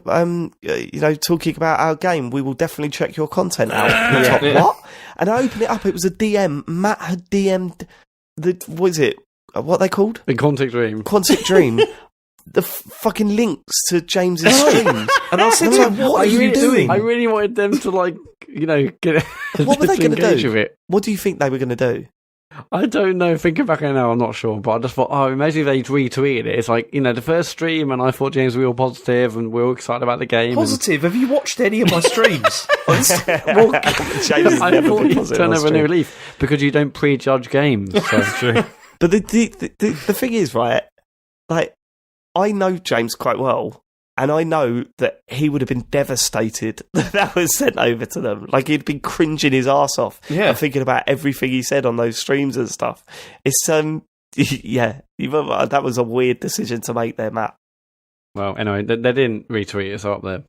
talking about our game. We will definitely check your content out." And I thought, what? And I opened it up. It was a DM. Matt had DM'd what is it? What are they called? In Quantic Dream. Quantic Dream. The fucking links to James's streams. And I said to him, "What are you doing?" I really wanted them to get. What were they going to engage do? with it. What do you think they were going to do? I don't know. Thinking back now, I'm not sure. But I just thought, imagine if they retweeted it. It's like, the first stream, and I thought James was real positive, and we were all excited about the game. Positive? Have you watched any of my streams? James has I never thought been you'd positive turn on over a new stream. leaf because you don't prejudge games. So. true. But the thing is, right, like, I know James quite well, and I know that he would have been devastated that was sent over to them. Like, he'd been cringing his arse off and thinking about everything he said on those streams and stuff. It's, that was a weird decision to make there, Matt. Well, anyway, they didn't retweet it, so up there.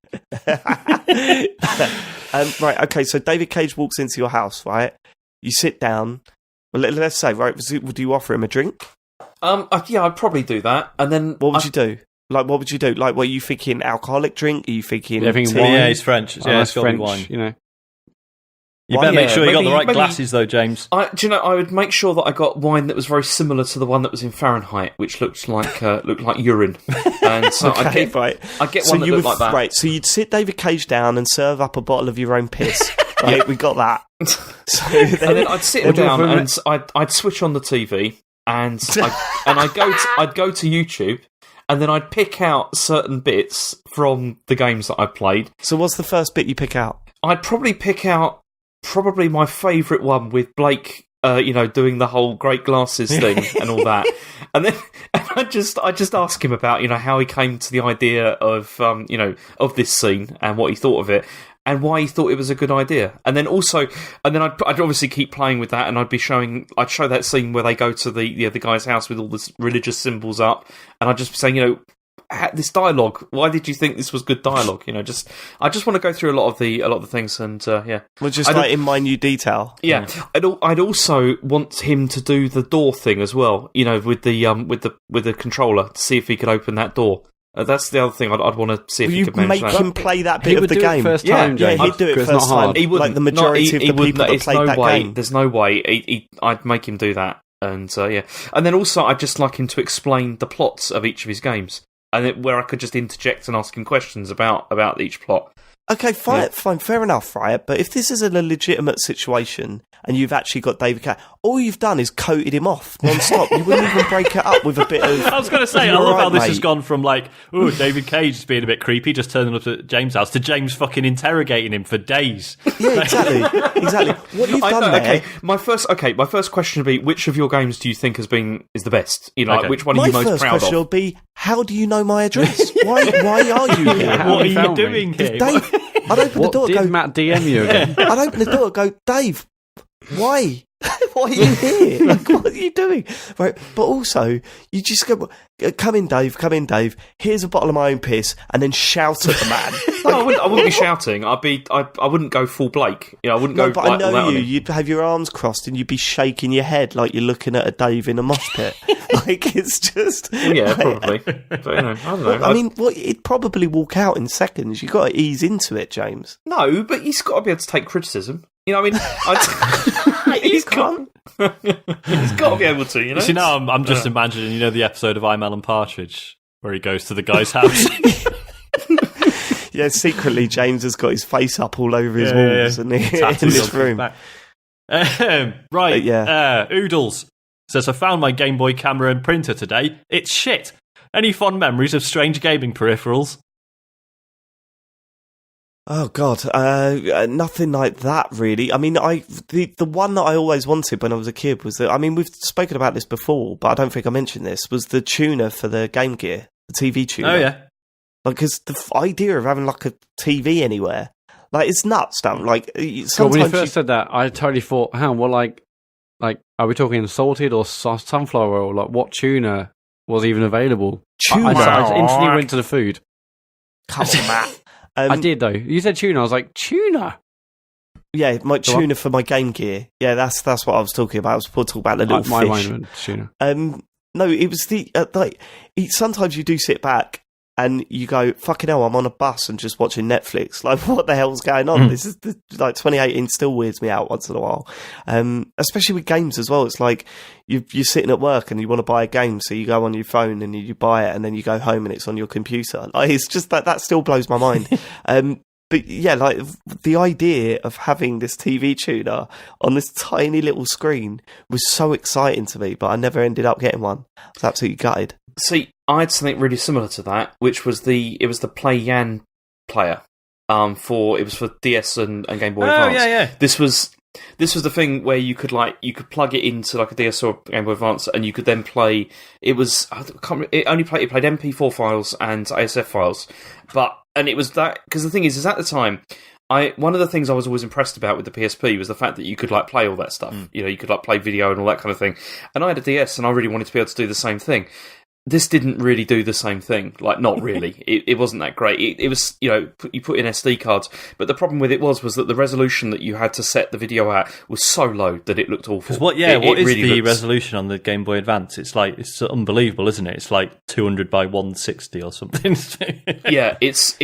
Right, okay, so David Cage walks into your house, right? You sit down. Well, let's say, right, would you offer him a drink? I'd probably do that. And then What would you do? Like, what would you do? Like, were you thinking alcoholic drink? Are you thinking thinking tea? wine? Yeah, he's French. Yeah, it's got to be French, wine. You better make sure you got the right glasses, though, James. I would make sure that I got wine that was very similar to the one that was in Fahrenheit, which looked like urine. And so Okay, I'd get one that looked like that. Right, so you'd sit David Cage down and serve up a bottle of your own piss. Right, we got that. So And then I'd sit him down and I'd switch on the TV and I'd go to YouTube. And then I'd pick out certain bits from the games that I played. So what's the first bit you pick out? I'd probably pick out my favourite one with Blake, doing the whole great glasses thing and all that. And then I just ask him about, how he came to the idea of, of this scene and what he thought of it. And why he thought it was a good idea, and then I'd obviously keep playing with that, and I'd show that scene where they go to the guy's house with all the religious symbols up, and I'd just be saying, this dialogue. Why did you think this was good dialogue? I just want to go through a lot of the things, and yeah. Well, just in minute detail. Yeah, I'd also want him to do the door thing as well. With the controller to see if he could open that door. That's the other thing I'd want to see if he could manage that. You make him play that bit of the game. It first time, yeah, he'd do it first time. He wouldn't. Like the majority of the people that played that game. There's no way. I'd make him do that, and yeah. And then also, I'd just like him to explain the plots of each of his games, and where I could just interject and ask him questions about each plot. Okay, fine, fair enough, right? But if this is a legitimate situation and you've actually got David Cage, all you've done is coated him off non-stop. You wouldn't even break it up with a bit of... I was going to say, I love how this has gone from David Cage is being a bit creepy, just turning up at James' house, to James fucking interrogating him for days. Yeah, exactly. What you've done there... Okay, my first question would be, which of your games do you think is the best? Which one are you most proud of? My first question will be, how do you know my address? Why are you here? What are you doing here? Dave, I'd open the door and go... Matt DM you again? I'd open the door and go, Dave, why? Why are you here? Like, what are you doing? Right, but also, you just go, come in, Dave. Here's a bottle of my own piss, and then shout at the man. No, I wouldn't be shouting. I wouldn't go full Blake. I wouldn't go. But I know you. You'd have your arms crossed, and you'd be shaking your head like you're looking at a Dave in a mosh pit. Like, it's just... Yeah, probably. But, I don't know. I mean, it'd probably walk out in seconds. You've got to ease into it, James. No, but he's got to be able to take criticism. He's got to be able to, See, now I'm just imagining, the episode of I'm Alan Partridge, where he goes to the guy's house. Yeah, secretly, James has got his face up all over his walls in this room. Right, yeah. Oodles. says, I found my Game Boy camera and printer today. It's shit. Any fond memories of strange gaming peripherals? Oh God, nothing like that really. I mean, the one that I always wanted when I was a kid was that. I mean, we've spoken about this before, but I don't think I mentioned this. Was the tuner for the Game Gear, the TV tuner? Oh yeah, like because the idea of having like a TV anywhere, like it's nuts. Don't like. So when you first said that, I totally thought, "How? Well, like, are we talking salted or sunflower oil? Like, what tuner was even available?" Tuna. I instantly went to the food. Come on, Matt. I did though. You said tuna. I was like, tuna. Yeah, my tuna for my Game Gear. Yeah, that's what I was talking about. I was talking about the little fish. My tuna. No, it was the sometimes you do sit back and you go, fucking hell, I'm on a bus and just watching Netflix. Like, what the hell's going on? This is like 2018 still weirds me out once in a while. Especially with games as well. It's like you're sitting at work and you want to buy a game, so you go on your phone and you buy it, and then you go home and it's on your computer. Like, it's just that still blows my mind. But yeah, like the idea of having this TV tuner on this tiny little screen was so exciting to me, but I never ended up getting one. I was absolutely gutted. See, I had something really similar to that, which was the Play Yan player. For DS and Game Boy Advance. Yeah. This was the thing where you could plug it into like a DS or Game Boy Advance, and you could then play. It played MP4 files and ASF files, and it was that because the thing is at the time. One of the things I was always impressed about with the PSP was the fact that you could like play all that stuff. You know, you could like play video and all that kind of thing. And I had a DS, and I really wanted to be able to do the same thing. This didn't really do the same thing. Like, not really. It wasn't that great. It was, you know, you put in SD cards, but the problem with it was that the resolution that you had to set the video at was so low that it looked awful. Because what is really the resolution on the Game Boy Advance? It's unbelievable, isn't it? It's like 200 by 160 or something. Yeah, it's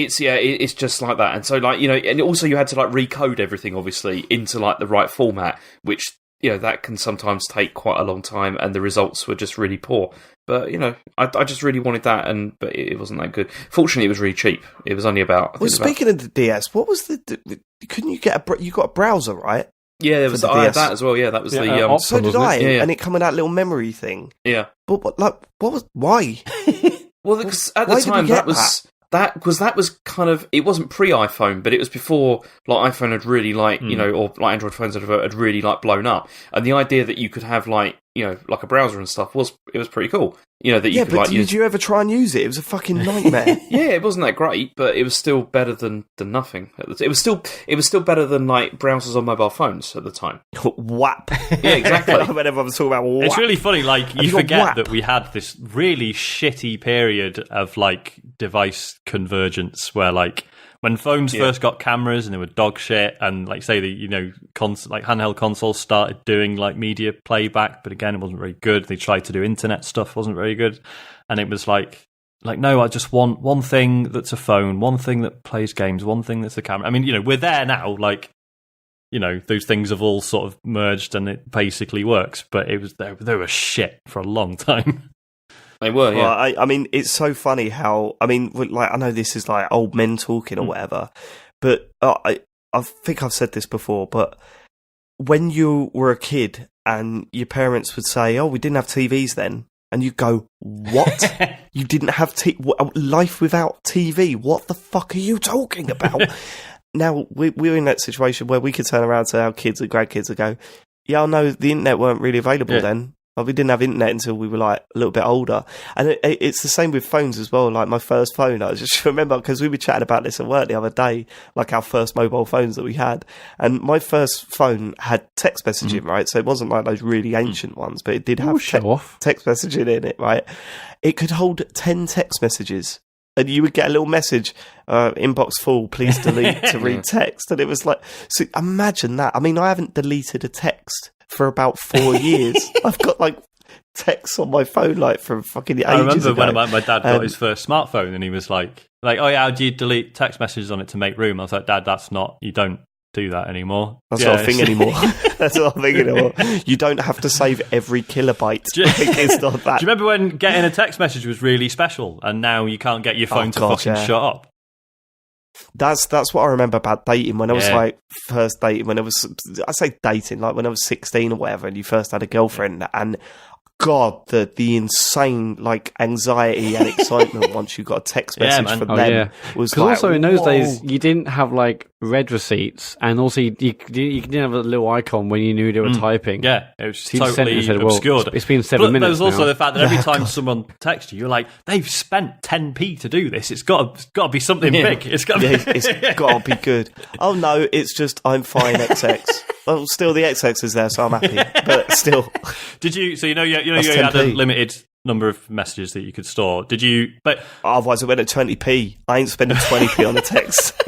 just like that. And so, like, you know, and also you had to like recode everything, obviously, into like the right format, which, you know, that can sometimes take quite a long time, and the results were just really poor. But, you know, I just really wanted that, but it wasn't that good. Fortunately, it was really cheap. It was only about... Well, speaking of the DS, what was couldn't you get you got a browser, right? Yeah, there was I had that as well, yeah. That was the... so did I, yeah. And it come with that little memory thing. Yeah. But why? Well, because at the time, that was kind of, it wasn't pre-iPhone, but it was before like iPhone had really like, you know, or like Android phones had really like blown up. And the idea that you could have like, you know, like a browser and stuff was pretty cool. You know, that you could like did you ever try and use it? It was a fucking nightmare. Yeah, it wasn't that great, but it was still better than nothing. It was still better than like browsers on mobile phones at the time. WAP. Yeah, exactly. Whenever I'm talking about WAP. It's really funny, like, you forget that we had this really shitty period of like device convergence where like when phones first got cameras and they were dog shit, and like say the, you know, like handheld consoles started doing like media playback, but again it wasn't very good. They tried to do internet stuff, wasn't very good, and it was like no, I just want one thing that's a phone, one thing that plays games, one thing that's a camera. I mean, you know, we're there now, like, you know, those things have all sort of merged and it basically works, but it was they were shit for a long time. They were, yeah. Well, I mean, it's so funny how, I mean, like, I know this is like old men talking or whatever, but I think I've said this before, but when you were a kid and your parents would say, oh, we didn't have TVs then, and you go, what? You didn't have life without TV? What the fuck are you talking about? Now, we're in that situation where we could turn around to our kids and grandkids and go, yeah, I know the internet weren't really available then. Like, we didn't have internet until we were like a little bit older. And it's the same with phones as well. Like my first phone, I just remember, because we were chatting about this at work the other day, like our first mobile phones that we had. And my first phone had text messaging, right? So it wasn't like those really ancient ones, but it did have text messaging in it, right? It could hold 10 text messages. And you would get a little message, inbox full, please delete to read text. And it was like, so imagine that. I mean, I haven't deleted a text for about 4 years. I've got like texts on my phone like from fucking ages ago. I remember when my dad got his first smartphone and he was like, oh yeah, how do you delete text messages on it to make room? I was like, Dad, you don't do that anymore. That's not a thing anymore. That's not a thing anymore. You don't have to save every kilobyte. It's not that. Do you remember when getting a text message was really special and now you can't get your phone to fucking shut up? That's what I remember about dating when I was like first dating, when I was, I say dating, like when I was 16 or whatever, and you first had a girlfriend, and God, the insane like anxiety and excitement once you got a text message from them was because like, also in those days you didn't have like read receipts, and also you didn't have a little icon when you knew they were typing. Yeah, it was So you just sent it totally and said, well, obscured. it's been 7 minutes. There was also now. the fact that every time someone texts you, you're like, they've spent 10p to do this. It's got to be something big. It's got it's got to be good. Oh no, it's just I'm fine XX. Well, still the XX is there, so I'm happy. But still, did you? So you had a 10p. limited number of messages that you could store. Did you? But otherwise it went at 20p. I ain't spending 20p on a text.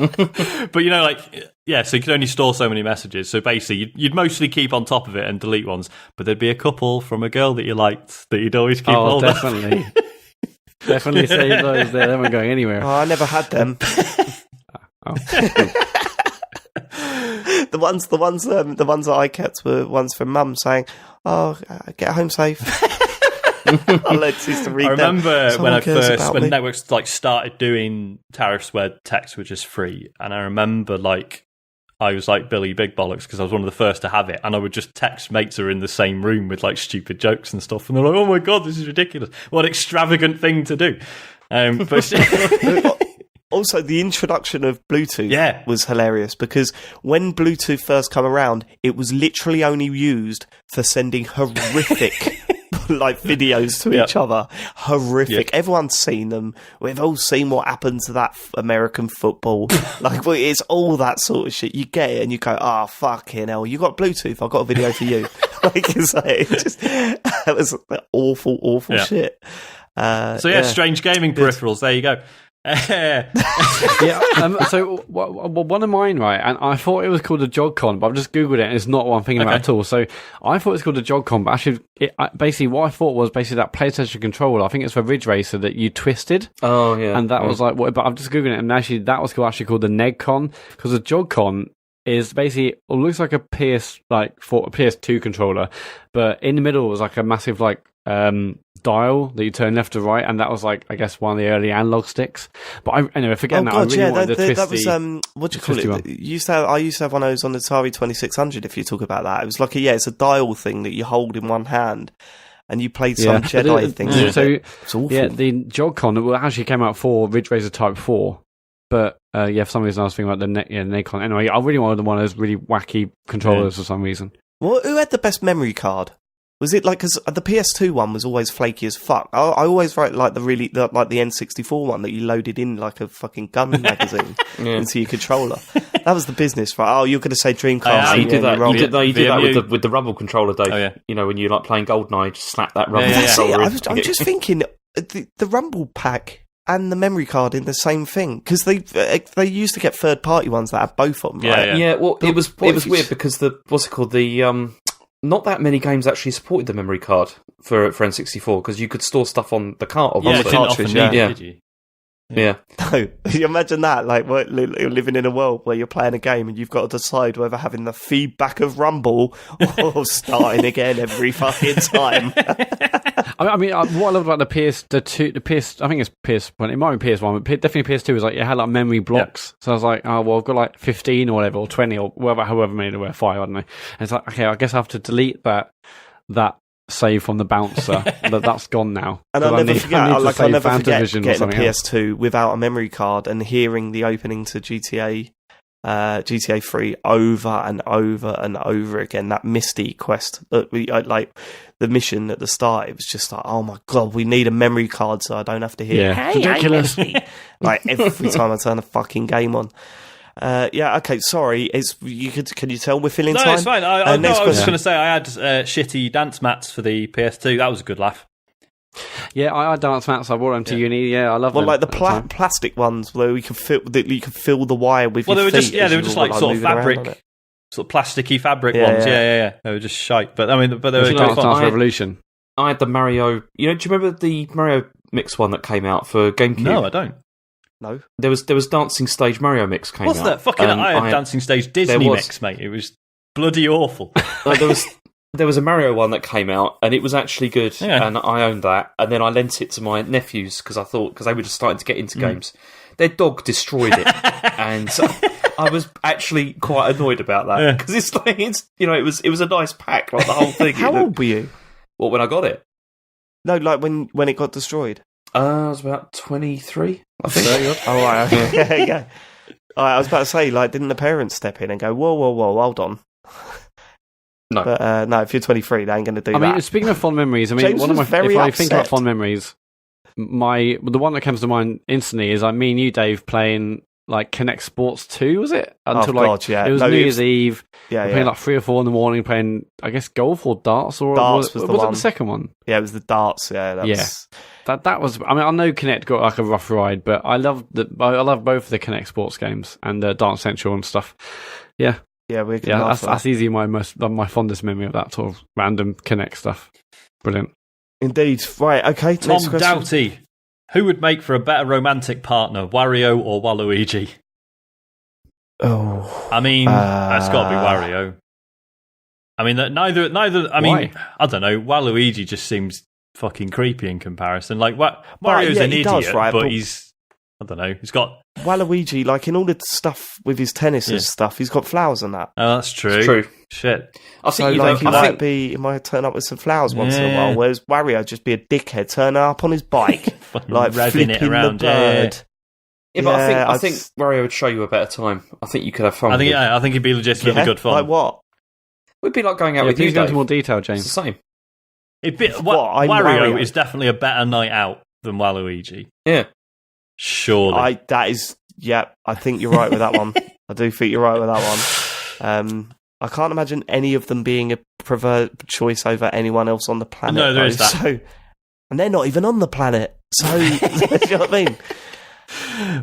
But so you could only store so many messages. So basically, you'd mostly keep on top of it and delete ones. But there'd be a couple from a girl that you liked that you'd always keep hold of. Definitely. Definitely save those there. They weren't going anywhere. Oh, I never had them. The ones that I kept were ones from Mum saying, "Oh, get home safe." Alex used to read. I remember them. when networks like started doing tariffs where texts were just free, and I remember like I was like Billy Big Bollocks because I was one of the first to have it, and I would just text mates who were in the same room with like stupid jokes and stuff, and they're like, "Oh my god, this is ridiculous! What an extravagant thing to do!" But also, the introduction of Bluetooth was hilarious because when Bluetooth first came around, it was literally only used for sending horrific like videos to each other. Horrific. Everyone's seen them. We've all seen what happened to that American football. Like, it's all that sort of shit. You get it and you go, "Oh, fucking hell, you got Bluetooth? I've got a video for you." It was awful shit. Strange gaming peripherals. There you go. So one of mine, right, and I thought it was called a JogCon, but I've just googled it and it's not what I'm thinking about at all. So I thought it's called a JogCon, but actually basically what I thought was basically that PlayStation controller, I think it's for Ridge Racer, that you twisted. Oh yeah. And that was like what, but I'm just googling it, and actually that was actually called the NegCon, because a JogCon is basically, it looks like a PS2 controller, but in the middle was like a massive like dial that you turn left to right, and that was like, I guess, one of the early analog sticks. But anyway, forgetting that, I really wanted the twisty. That was what do you call it? I used to have one of those on the Atari 2600. If you talk about that, it was like it's a dial thing that you hold in one hand, and you played some Jedi thing. So it's awful. Yeah, the JogCon actually came out for Ridge Racer Type 4. But for some reason I was thinking about the NegCon. Anyway, I really wanted one of those really wacky controllers for some reason. Well, who had the best memory card? Was it like, because the PS2 one was always flaky as fuck. I always write like the N64 one that you loaded in like a fucking gun magazine into your controller. That was the business, right? Oh, you're going to say Dreamcast. You did that. You did that with the Rumble controller, Dave. Oh, yeah. You know, when you like playing GoldenEye, just slap that Rumble controller in. I'm just thinking the Rumble pack and the memory card in the same thing, because they used to get third party ones that had both of them. Right? Yeah. Well, it was weird because not that many games actually supported the memory card for N64, because you could store stuff on the cart. On the cartridge, did you? Yeah. No, you imagine that, like, you're living in a world where you're playing a game and you've got to decide whether having the feedback of Rumble or starting again every fucking time. I mean, what I love about the PS, I think it's PS1, it might be PS1, but definitely PS2 was like, it had like memory blocks. So I was like, oh, well, I've got like 15 or whatever, or 20 or however many there were, 5, I don't know. And it's like, okay, I guess I have to delete that save from the bouncer. That's gone now. And I'll never forget getting a PS2 without a memory card and hearing the opening to GTA 3 over and over and over again. That Misty quest that we like, the mission at the start, it was just like, oh my god, we need a memory card so I don't have to hear hey, ridiculous like every time I turn a fucking game on. Okay, sorry. Can you tell we're filling time? No, it's fine. I was just going to say I had shitty dance mats for the PS2. That was a good laugh. Yeah, I had dance mats. I brought them to uni. Yeah, I love them. Well, like the plastic ones where you can fill the wire with. Well, they were just like sort of fabric, sort of plasticky fabric ones. Yeah. They were just shite, but I mean, they were Dance Revolution. I had the Mario. Do you remember the Mario Mix one that came out for GameCube? No, I don't. No, there was Dancing Stage Mario Mix came out. What's that? Fucking I had Dancing Stage Disney Mix, mate. It was bloody awful. There was a Mario one that came out, and it was actually good, and I owned that. And then I lent it to my nephews because they were just starting to get into games. Their dog destroyed it, and I was actually quite annoyed about that because it was a nice pack, like the whole thing. How old were you? Well, when I got it. No, like when it got destroyed. I was about 23, I think. Oh, right. Okay. Yeah. I was about to say, like, didn't the parents step in and go, whoa, hold on? No. But no, if you're 23, they ain't going to do that. I mean, speaking of fond memories, I mean, James was very if I upset. think about fond memories, the one that comes to mind instantly is me and you, Dave, playing like Kinect Sports 2, was it? Until God, yeah. it was New Year's Eve. Yeah, playing like 3 or 4 in the morning, playing I guess golf or darts, or Darts was it the one. the second one? Yeah, it was the darts. Yeah, that was... That was. I mean, I know Kinect got like a rough ride, but I love both the Kinect Sports games and Dance Central and stuff. Yeah, that's easily my fondest memory of that sort of random Kinect stuff. Brilliant. Indeed. Right. Okay. Tom Doughty. Who would make for a better romantic partner, Wario or Waluigi? Oh, I mean, it's got to be Wario. I mean, neither. I mean, I don't know. Waluigi just seems fucking creepy in comparison. Like, Mario's an idiot, but he's... I don't know. He's got... Waluigi, like, in all the stuff with his tennis and stuff, he's got flowers and that. Oh, that's true. It's true. Shit. He might turn up with some flowers once in a while, whereas Wario just be a dickhead, turn up on his bike, like, revving it around. the bird. Yeah, but I think Wario would show you a better time. I think you could have fun with him. I think it'd be legitimately good fun. Like what? It would be like going out with you, please go Dave. into more detail, James. It's the same. Wario is definitely a better night out than Waluigi. Yeah. Surely. I think you're right with that one. I do think you're right with that one. I can't imagine any of them being a preferred choice over anyone else on the planet. No, there is that. So, and they're not even on the planet. So, do you know what I mean?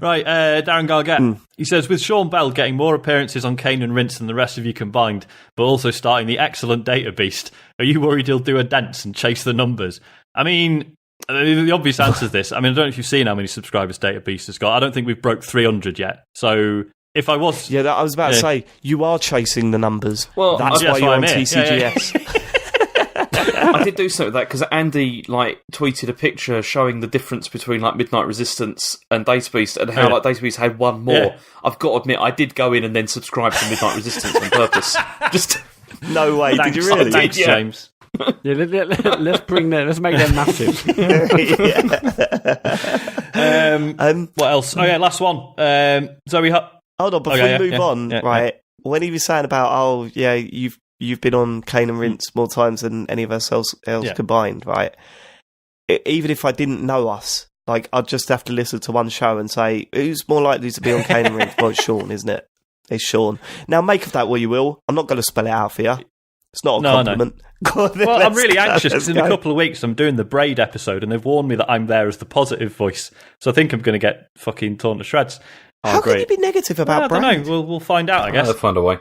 Right, Darren Gargett. He says, with Sean Bell getting more appearances on Kane and Rince than the rest of you combined, but also starting the excellent Data Beast, are you worried he'll do a dance and chase the numbers? I mean, the obvious answer is this. I mean, I don't know if you've seen how many subscribers Data Beast has got. I don't think we've broke 300 yet. So if I was... Yeah, I was about to say, you are chasing the numbers. Well, that's why you're on TCGS. I did do something with that because Andy tweeted a picture showing the difference between Midnight Resistance and Data Beast and how Data Beast had one more. Yeah. I've got to admit, I did go in and then subscribe to Midnight Resistance on purpose. Just no way, thanks, did you really? Thanks, James. Yeah, let's make them massive. What else? Oh yeah, last one. Zoe. Hold on, before we move on, right? When he was saying about, you've been on Kane and Rince more times than any of us else combined, right? Even if I didn't know us, I'd just have to listen to one show and say, who's more likely to be on Kane and Rince? Well, it's Sean, isn't it? It's Sean. Now, make of that what you will. I'm not going to spell it out for you. It's not a compliment. No. Well, I'm really anxious because in a couple of weeks I'm doing the Braid episode and they've warned me that I'm there as the positive voice. So I think I'm going to get fucking torn to shreds. How can you be negative about Braid? I don't know. We'll find out, I guess. I'll find a way.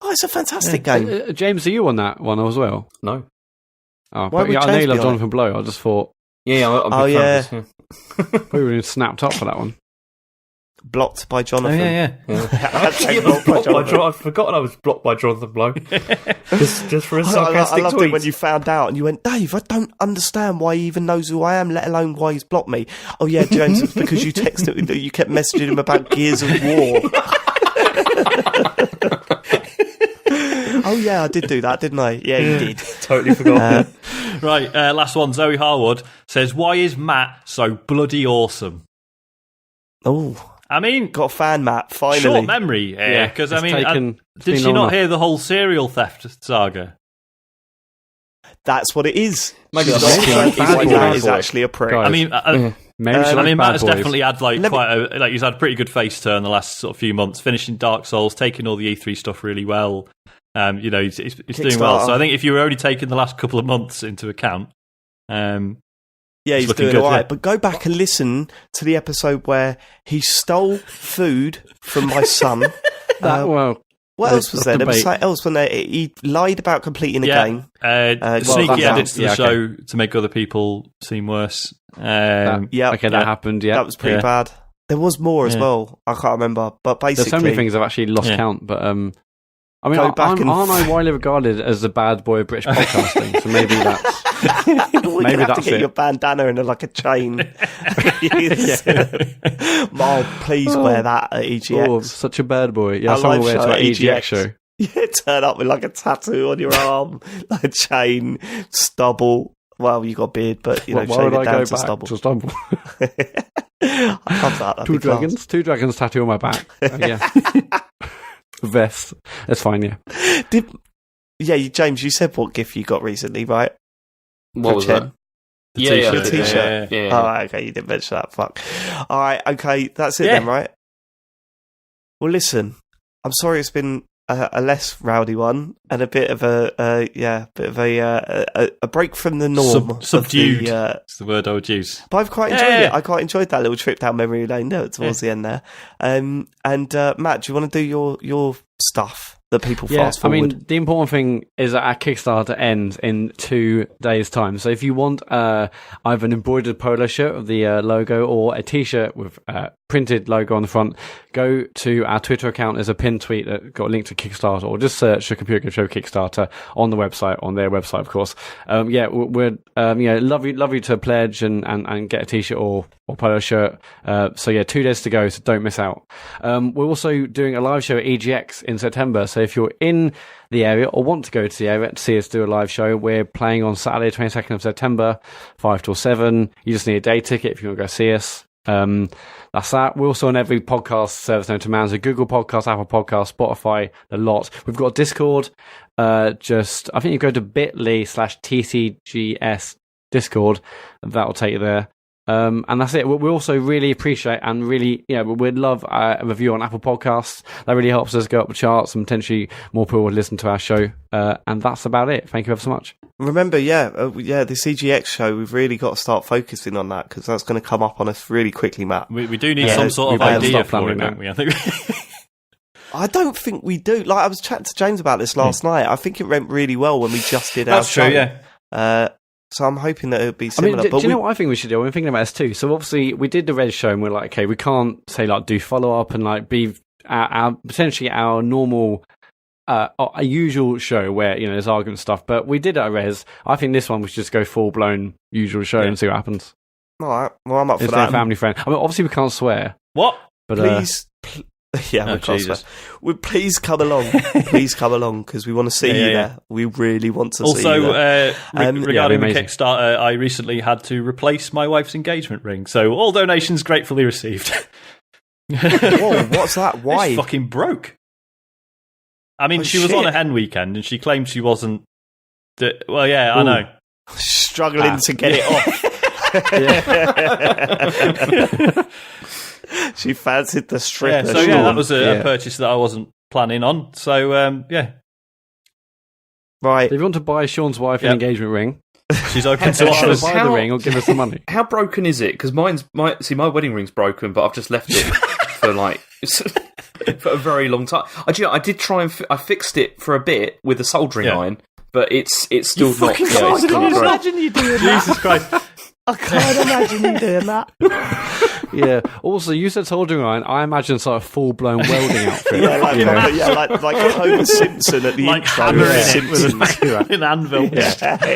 It's a fantastic game. James, are you on that one as well? No. Oh, but I know you love Jonathan Blow. I just thought... Yeah, I'm a big fan of this. We were snapped up for that one. Blocked by Jonathan. I'd forgotten I was blocked by Jonathan Blow. just for a sarcastic I loved tweet. it when you found out and you went, Dave, I don't understand why he even knows who I am, let alone why he's blocked me. Oh yeah, James, it's because you texted, you kept messaging him about Gears of War. Oh yeah, I did do that, didn't I? Yeah, you did. Totally forgot. Right, last one. Zoe Harwood says, why is Matt so bloody awesome? Oh, I mean, got a fan, Matt, finally. Short memory, because did she not hear the whole cereal theft saga? That's what it is. Maybe that is actually a prick. I mean, Matt has definitely had he's had a pretty good face turn the last sort of few months, finishing Dark Souls, taking all the E3 stuff really well. He's doing well. So I think if you were only taking the last couple of months into account, he's doing all right. But go back and listen to the episode where he stole food from my son. What else was there? There was something else when he lied about completing the game. Sneaky edits to the show to make other people seem worse. That happened. Yeah, that was pretty bad. There was more as well. I can't remember, but basically, there's so many things I've actually lost count. But I mean, aren't I widely regarded as the bad boy of British podcasting? So maybe that's maybe that's to get your bandana and a chain. Mal, please wear that at EGX. Oh, such a bad boy. Yeah, someone wear it to an EGX show. Yeah, turn up with a tattoo on your arm, a chain, stubble. Well, you got a beard, but you know, Why shave would it I down go to back stubble. to stubble? I love that. Two dragons tattoo on my back. Yeah. Vest. That's fine, yeah. James, you said what gift you got recently, right? What was that? The t-shirt. t-shirt. Yeah. Oh, okay, you didn't mention that. Fuck. All right, okay, that's it then, right? Well, listen, I'm sorry it's been a less rowdy one and a bit of a break from the norm. Subdued. It's the word I would use. But I've quite enjoyed it. I quite enjoyed that little trip down memory lane there towards the end there. And Matt, do you want to do your stuff that people fast forward? I mean, the important thing is that our Kickstarter ends in 2 days' time. So if you want either an embroidered polo shirt with the logo or a T-shirt with printed logo on the front, go to our Twitter account. There's a pinned tweet that got a link to Kickstarter, or just search the Computer Game Show Kickstarter on the website, on their website, of course. We're love you to pledge and get a T-shirt or polo shirt. 2 days to go, so don't miss out. We're also doing a live show at EGX in September, so if you're in the area or want to go to the area to see us do a live show, we're playing on Saturday 22nd of September 5 till 7. You just need a day ticket if you want to go see us. That's that. We're also on every podcast service known to man, so Google Podcasts, Apple Podcasts, Spotify, the lot. We've got Discord. I think you go to bit.ly/TCGS Discord, that'll take you there. And that's it. We also really appreciate and really, we'd love a review on Apple Podcasts. That really helps us go up the charts and potentially more people would listen to our show. And that's about it. Thank you ever so much. Remember, the CGX show, we've really got to start focusing on that because that's going to come up on us really quickly, Matt. We do need some sort of idea for it, don't we? I think. I don't think we do. Like, I was chatting to James about this last night. I think it went really well when we just did our show. That's true, yeah. So I'm hoping that it would be similar. Do you know what I think we should do? I'm thinking about this too. So obviously we did the Red show and we're like, okay, we can't say like do follow up and like be potentially our normal, a usual show where there's argument stuff. But we did it at Res. I think this one we should just go full blown usual show and see what happens. All right, well I'm up for It's that. their family friend. I mean, obviously we can't swear. What? But please. Yeah, Jesus. Please come along. Please come along because we want to see you there. We really want to see you there. Regarding the Kickstarter, I recently had to replace my wife's engagement ring, so all donations gratefully received. Whoa, what's that? Why? It's fucking broke. I mean, she was on a hen weekend and she claimed she wasn't... I know. Struggling to get it off. She fancied the stripper. That was a purchase that I wasn't planning on. So, Right. So if you want to buy Sean's wife an engagement ring, she's open to offers. Buy the ring or give us some money. How broken is it? Because my wedding ring's broken, but I've just left it for for a very long time. I did try and I fixed it for a bit with a soldering iron, but it's still not. I can't imagine you doing that. Jesus Christ. I can't imagine you doing that. Yeah. Also, you said soldering iron. I imagine it's like a full-blown welding outfit. like Homer Simpson at the intro. Hammering it with an anvil.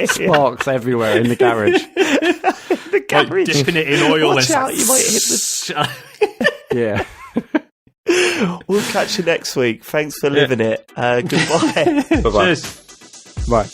Sparks everywhere in the garage. The garage. Like dipping it in oil. Watch out, you might hit Yeah. We'll catch you next week. Thanks for living it. Goodbye. Bye-bye. Cheers. Bye.